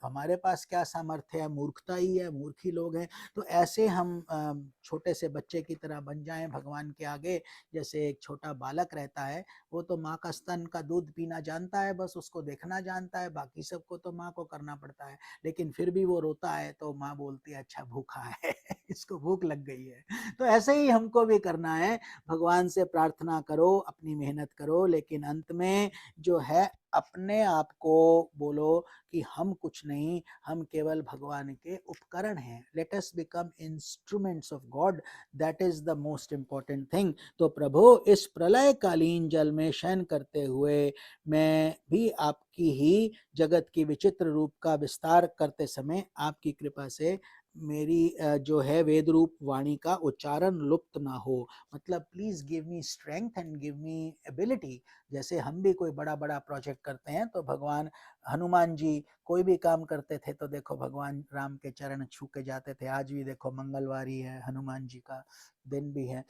हमारे पास क्या सामर्थ्य है, मूर्खता ही है, मूर्ख ही लोग हैं। तो ऐसे हम छोटे से बच्चे की तरह बन जाएं भगवान के आगे। जैसे एक छोटा बालक रहता है, वो तो माँ का स्तन का दूध पीना जानता है, बस उसको देखना जानता है, बाकी सबको तो माँ को करना पड़ता है। लेकिन फिर भी वो रोता है तो माँ बोलती है अच्छा भूखा है इसको भूख लग गई है। तो ऐसे ही हमको भी करना है, भगवान से प्रार्थना करो, अपनी मेहनत करो, लेकिन अंत में जो है अपने आप को बोलो कि हम कुछ नहीं, हम केवल भगवान के उपकरण हैं। Let us become instruments of God, that is the most important thing. तो प्रभु इस प्रलय कालीन जल में शयन करते हुए मैं भी आपकी ही जगत की विचित्र रूप का विस्तार करते समय आपकी कृपा से मेरी जो है वेद रूप वाणी का उच्चारण लुप्त ना हो। मतलब please give me strength and give me ability. जैसे हम भी कोई बड़ा बड़ा प्रोजेक्ट करते हैं तो भगवान हनुमान जी कोई भी काम करते थे तो देखो भगवान राम के चरण छू के जाते थे। आज भी देखो मंगलवार ही है, हनुमान जी का दिन भी है।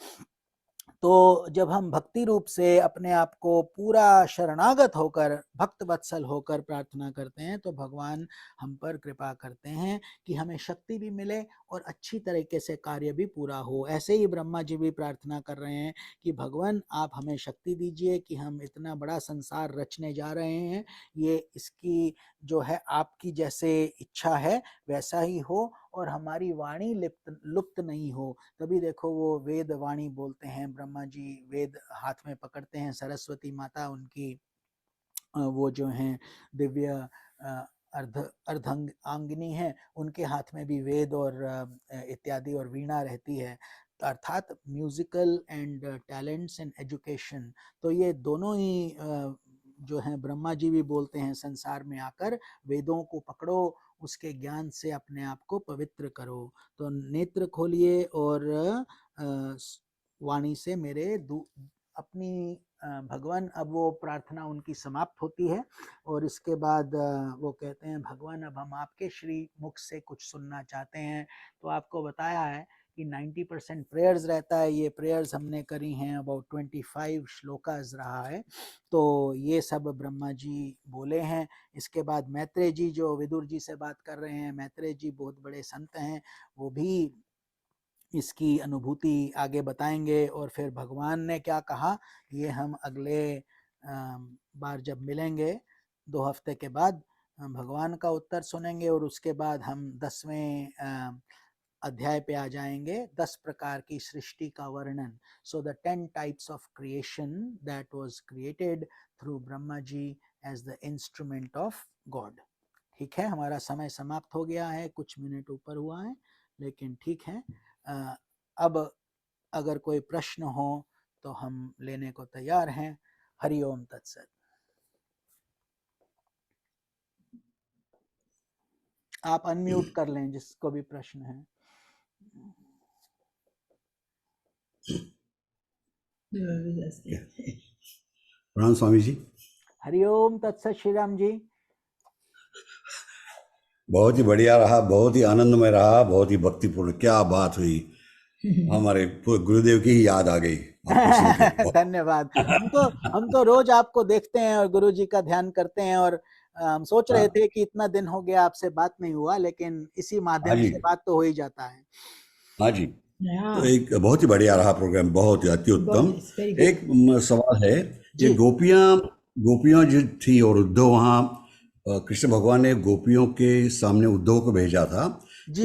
तो जब हम भक्ति रूप से अपने आप को पूरा शरणागत होकर, भक्त वत्सल होकर प्रार्थना करते हैं तो भगवान हम पर कृपा करते हैं कि हमें शक्ति भी मिले और अच्छी तरीके से कार्य भी पूरा हो। ऐसे ही ब्रह्मा जी भी प्रार्थना कर रहे हैं कि भगवान आप हमें शक्ति दीजिए कि हम इतना बड़ा संसार रचने जा रहे हैं, ये इसकी जो है आपकी जैसे इच्छा है वैसा ही हो और हमारी वाणी लुप्त नहीं हो। तभी देखो वो वेद वाणी बोलते हैं, ब्रह्मा जी वेद हाथ में पकड़ते हैं, सरस्वती माता उनकी वो जो हैं दिव्य अर्धांगिनी है, उनके हाथ में भी वेद और इत्यादि और वीणा रहती है। अर्थात musical and talents and education, तो ये दोनों ही जो हैं ब्रह्मा जी भी बोलते हैं संसार में आकर वेदों को पकड़ो, उसके ज्ञान से अपने आप को पवित्र करो। तो नेत्र खोलिए और वाणी से मेरे अपनी भगवान, अब वो प्रार्थना उनकी समाप्त होती है और इसके बाद वो कहते हैं भगवान अब हम आपके श्री मुख से कुछ सुनना चाहते हैं। तो आपको बताया है कि 90% प्रेयर्स रहता है, ये प्रेयर्स हमने करी हैं, अबाउट 25 श्लोकास रहा है। तो ये सब ब्रह्मा जी बोले हैं। इसके बाद मैत्रेय जी जो विदुर जी से बात कर रहे हैं, मैत्रेय जी बहुत बड़े संत हैं, वो भी इसकी अनुभूति आगे बताएंगे। और फिर भगवान ने क्या कहा ये हम अगले बार जब मिलेंगे 2 हफ्ते के बाद भगवान का उत्तर सुनेंगे और उसके बाद हम 10वें अध्याय पे आ जाएंगे, 10 प्रकार की सृष्टि का वर्णन। So the 10 types of creation that was created through Brahma ji as the instrument of God. ठीक है, हमारा समय समाप्त हो गया है, कुछ मिनट ऊपर हुआ है, लेकिन ठीक है। अब अगर कोई प्रश्न हो तो हम लेने को तैयार हैं। हरि ओम तत्सत। आप अनम्यूट कर लें जिसको भी प्रश्न है। प्रणाम स्वामी जी। हरि ओम तत्सत। श्री राम जी। बहुत ही बढ़िया रहा, बहुत ही आनंदमय रहा, बहुत ही भक्तिपूर्ण। क्या बात हुई, हमारे गुरुदेव की ही याद आ गई आपको सुनकर। धन्यवाद। हम तो रोज आपको देखते हैं और गुरु जी का ध्यान करते हैं और हम सोच रहे थे कि इतना दिन हो गया आपसे बात नहीं हुआ, लेकिन इसी माध्यम से बात तो हो ही जाता है। हाँ जी, तो एक बहुत ही बढ़िया रहा प्रोग्राम, बहुत ही अति उत्तम। एक सवाल है, ये गोपियां जो थी और उद्धव, वहाँ कृष्ण भगवान ने गोपियों के सामने उद्धव को भेजा था।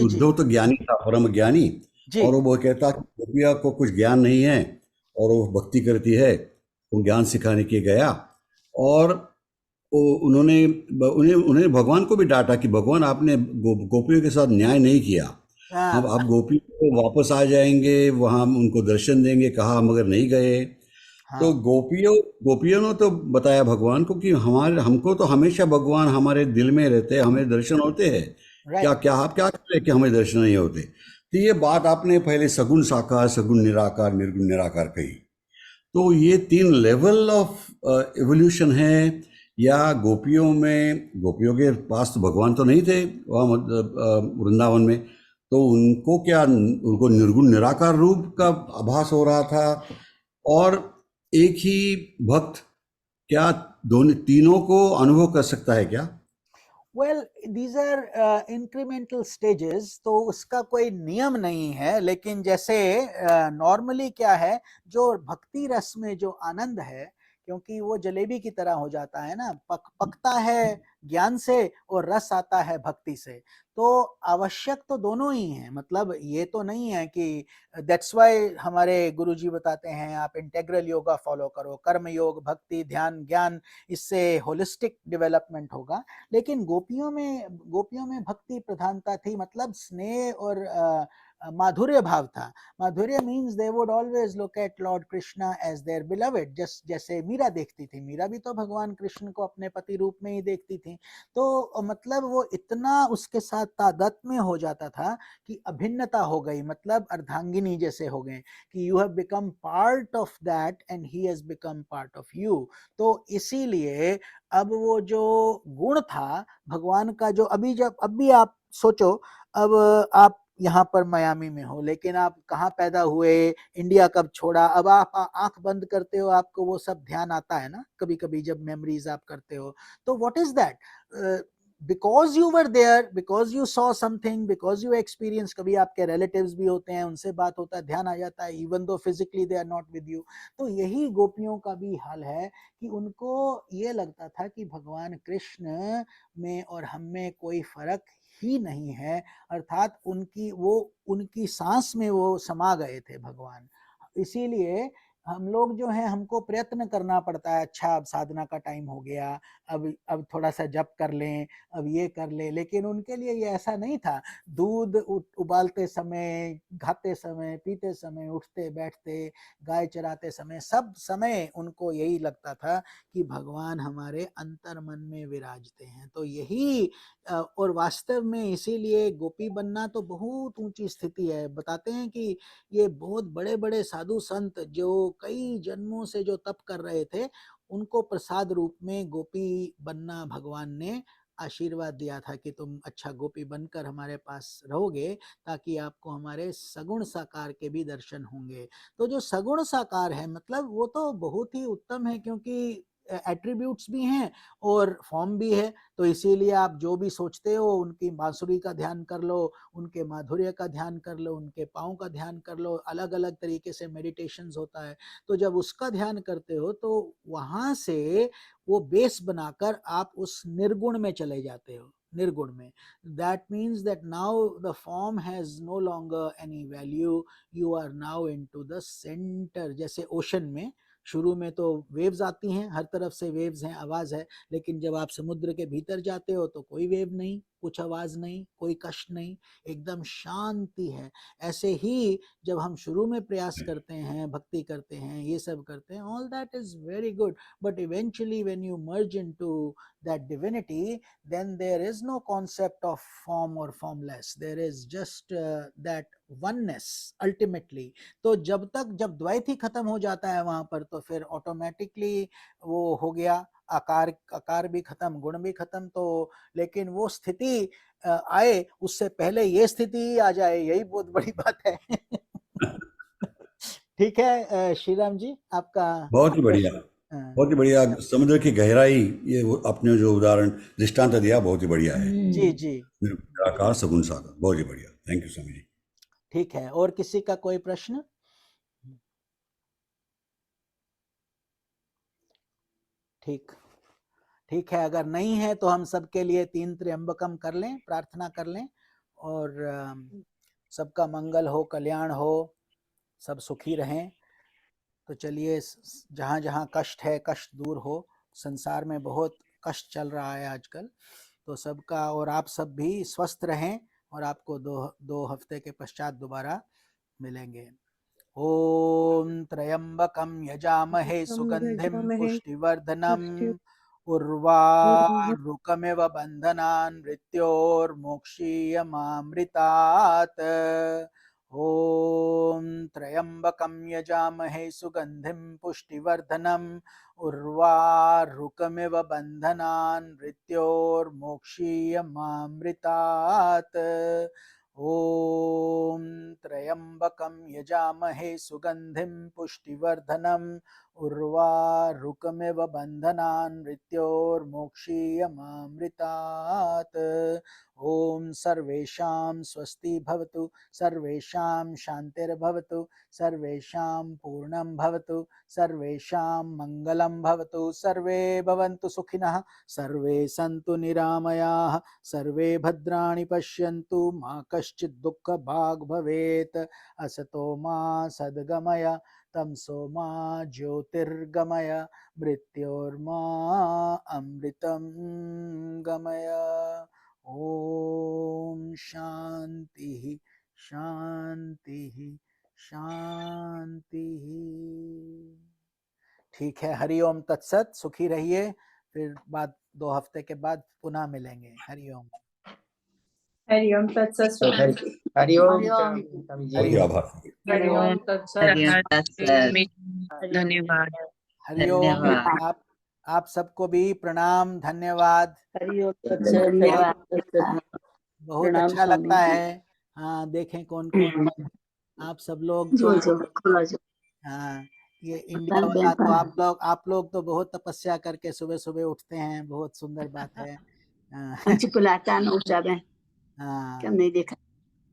उद्धव तो ज्ञानी था, परम ज्ञानी, और वो कहता कि गोपिया को कुछ ज्ञान नहीं है और वो भक्ति करती है, वो ज्ञान सिखाने के गया। और उन्हें भगवान को भी डांटा कि भगवान आपने गोपियों के साथ न्याय नहीं किया। हम आप गोपियों को वापस आ जाएंगे, वहाँ उनको दर्शन देंगे, कहा मगर नहीं गए। तो गोपियों ने तो बताया भगवान को कि हमको तो हमेशा भगवान हमारे दिल में रहते हैं, हमें दर्शन होते हैं। क्या आप क्या कह रहे हैं कि हमें दर्शन नहीं होते? तो ये बात आपने पहले सगुण साकार, सगुण निराकार, निर्गुण निराकार कही। तो ये 3 लेवल ऑफ एवोल्यूशन है, या गोपियों के पास तो भगवान तो नहीं थे वहाँ वृंदावन में, तो उनको निर्गुण निराकार रूप का आभास हो रहा था? और एक ही भक्त क्या तीनों को अनुभव कर सकता है क्या? Well, these are incremental stages, तो उसका कोई नियम नहीं है। लेकिन जैसे नॉर्मली क्या है, जो भक्ति रस में जो आनंद है, क्योंकि वो जलेबी की तरह हो जाता है ना, पकता है ज्ञान से और रस आता है भक्ति से। तो आवश्यक तो दोनों ही हैं, मतलब ये तो नहीं है कि दैट्स वाई हमारे गुरुजी बताते हैं आप इंटेग्रल योगा फॉलो करो, कर्म योग, भक्ति, ध्यान, ज्ञान, इससे होलिस्टिक डेवलपमेंट होगा। लेकिन गोपियों में भक्ति प्रधानता थी, मतलब स्नेह और माधुर्य भाव था। माधुर्य means they would always look at lord Krishna as their beloved, जैसे मीरा देखती थी। मीरा भी तो भगवान कृष्ण को अपने पति रूप में ही देखती थी। तो मतलब वो इतना उसके साथ तादात्म्य हो जाता था कि अभिन्नता हो गई, मतलब अर्धांगिनी जैसे हो गए कि you have become part of that and he has become part of you. तो इसीलिए अब वो जो गुण था भगवान का, जो अब भी आप सोचो, अब आप यहाँ पर मियामी में हो, लेकिन आप कहाँ पैदा हुए, इंडिया कब छोड़ा, अब आप आंख बंद करते हो, आपको वो सब ध्यान आता है ना कभी कभी जब मेमोरीज आप करते हो। तो what is that? Because you were there, because you saw something, because you experience. कभी आपके रिलेटिव्स भी होते हैं, उनसे बात होता है, ध्यान आ जाता है, even though physically they are not with you. तो यही गोपियों का भी हाल है कि उनको ये लगता था कि भगवान कृष्ण में और हम में कोई फर्क ही नहीं है, अर्थात उनकी सांस में वो समा गए थे भगवान। इसीलिए हम लोग जो हैं हमको प्रयत्न करना पड़ता है, अच्छा अब साधना का टाइम हो गया, अब थोड़ा सा जप कर लें, अब ये कर लें, लेकिन उनके लिए ये ऐसा नहीं था। दूध उबालते समय, खाते समय, पीते समय, उठते बैठते, गाय चराते समय, सब समय उनको यही लगता था कि भगवान हमारे अंतर मन में विराजते हैं। तो यही और वास्तव में इसीलिए गोपी बनना तो बहुत ऊंची स्थिति है। बताते हैं कि ये बहुत बड़े बड़े साधु संत जो कई जन्मों से जो तप कर रहे थे, उनको प्रसाद रूप में गोपी बनना भगवान ने आशीर्वाद दिया था कि तुम अच्छा गोपी बनकर हमारे पास रहोगे, ताकि आपको हमारे सगुण साकार के भी दर्शन होंगे। तो जो सगुण साकार है मतलब वो तो बहुत ही उत्तम है, क्योंकि एट्रीब्यूट्स भी हैं और फॉर्म भी है। तो इसीलिए आप जो भी सोचते हो, उनकी बांसुरी का ध्यान कर लो, उनके माधुर्य का ध्यान कर लो, उनके पाँव का ध्यान कर लो, अलग अलग तरीके से मेडिटेशंस होता है। तो जब उसका ध्यान करते हो तो वहां से वो बेस बनाकर आप उस निर्गुण में चले जाते हो, निर्गुण में। That means that now the form has no longer any value, you are now into the center. जैसे ओशन में शुरू में तो वेव्स आती हैं, हर तरफ से वेव्स हैं, आवाज है, लेकिन जब आप समुद्र के भीतर जाते हो तो कोई वेव नहीं, कुछ आवाज नहीं, कोई कष्ट नहीं, एकदम शांति है। ऐसे ही जब हम शुरू में प्रयास करते हैं, भक्ति करते हैं, ये सब करते हैं, all that is very good, but eventually when you merge into that divinity, then there is no concept of form or formless, there is just that oneness ultimately। तो जब द्वैत ही खत्म हो जाता है वहां पर, तो फिर ऑटोमेटिकली वो हो गया, आकार भी खत्म, गुण भी खत्म। तो लेकिन वो स्थिति आए उससे पहले ये स्थिति ही आ जाए, यही बहुत बड़ी बात है। ठीक है श्रीराम जी, आपका बहुत ही बढ़िया, बहुत ही बढ़िया। समुद्र की गहराई, ये वो आपने जो उदाहरण दृष्टांत दिया बहुत ही बढ़िया है। जी जी, निराकार सगुण सागर, बहुत ही बढ़िया। Thank you Swami ji. ठीक है। और किसी का कोई प्रश्न? ठीक है, अगर नहीं है तो हम सबके लिए 3 त्र्यंबकम कर लें, प्रार्थना कर लें, और सबका मंगल हो, कल्याण हो, सब सुखी रहें। तो चलिए, जहाँ जहाँ कष्ट है कष्ट दूर हो। संसार में बहुत कष्ट चल रहा है आजकल, तो सबका, और आप सब भी स्वस्थ रहें, और आपको दो हफ्ते के पश्चात दोबारा मिलेंगे। ओम त्र्यंबकम यजामहे सुगंधिम पुष्टिवर्धनम उर्वारुकमिव बंधनान् मृत्योर्मोक्षीयमामृतात्। ओम त्र्यंबकम यजामहे सुगंधिम पुष्टिवर्धनम उर्वारुकमिव बंधनान् मृत्योर्मोक्षीयमामृतात्। ओम त्र्यंबकं यजामहे सुगंधिं पुष्टिवर्धनम् उर्वारुकमिव बंधनान् मृत्योर्मोक्षीयमामृतात्। ओम सर्वेषां स्वस्ति भवतु, सर्वेषां शान्तिर्भवतु, सर्वेषां पूर्णं भवतु, सर्वेषां मंगलं भवतु, सर्वे भवन्तु सुखिनः, सर्वे सन्तु निरामयाः, सर्वे भद्राणि पश्यन्तु, मा कश्चित् दुःखभाग् भवेत्। असतो मा सद्गमय, तमसो मा ज्योतिर्गमय, मृत्योर्मा अमृतं गमय। ओम शांति शांति शांति। ठीक है, हरिओम तत्सत, सुखी रहिए। फिर बाद 2 हफ्ते के बाद पुनः मिलेंगे। हरिओम। हरिओम तत्सत। हरिओम। बहुत ही आभार। हरिओम तत्सत। धन्यवाद। हरिओम। आप सबको भी प्रणाम, धन्यवाद। हरिओम तत्सत। बहुत प्रणाम अच्छा स्वामी लगता जी। है। हाँ, देखें कौन कौन आप सब लोग तो, हाँ, ये इंडिया वाला तो आप लोग तो बहुत तपस्या करके सुबह सुबह उठते हैं, बहुत सुंदर बात है। हाँ, नहीं देखा।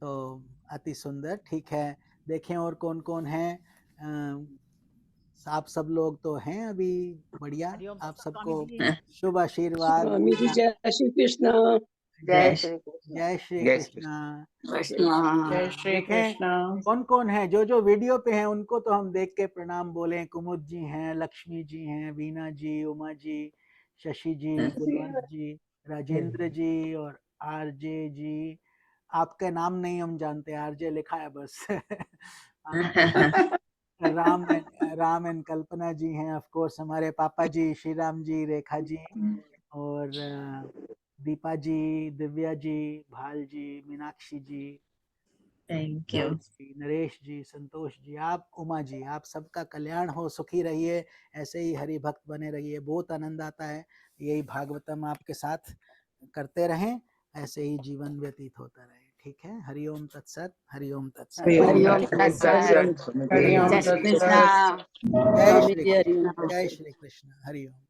तो अति सुंदर। ठीक है, देखें और कौन कौन है। आप सब लोग तो हैं अभी, बढ़िया। आप सबको शुभ आशीर्वाद। स्वामी जी जय श्री कृष्ण। जय श्री कृष्ण। जय श्री जय श्री कृष्ण। जय श्री देखें कृष्ण। कौन कौन है, जो वीडियो पे हैं उनको तो हम देख के प्रणाम बोले। कुमुद जी हैं, लक्ष्मी जी हैं, वीना जी, उमा जी, शशि जी, कुलवंत जी, राजेंद्र जी और आरजे जी। आपका नाम नहीं हम जानते, आरजे लिखा है बस। राम एंड कल्पना जी हैं, ऑफ कोर्स हमारे पापा जी, श्री राम जी, रेखा जी और दीपा जी, दिव्या जी, भाल जी, मीनाक्षी जी, थैंक यू। नरेश जी, संतोष जी, आप उमा जी, आप सबका कल्याण हो, सुखी रहिए, ऐसे ही हरि भक्त बने रहिए। बहुत आनंद आता है, यही भागवतम आपके साथ करते रहें, ऐसे ही जीवन व्यतीत होता रहे। ठीक है, हरिओम तत्सत, हरिओम तत्सत। हरिओम तत्सत। तत्सत। हरिओम जय श्री तत्सत। कृष्ण। जय स्वामी श्री जी हरिओम कृष्ण, जय तत्सत। श्री कृष्ण, हरिओम।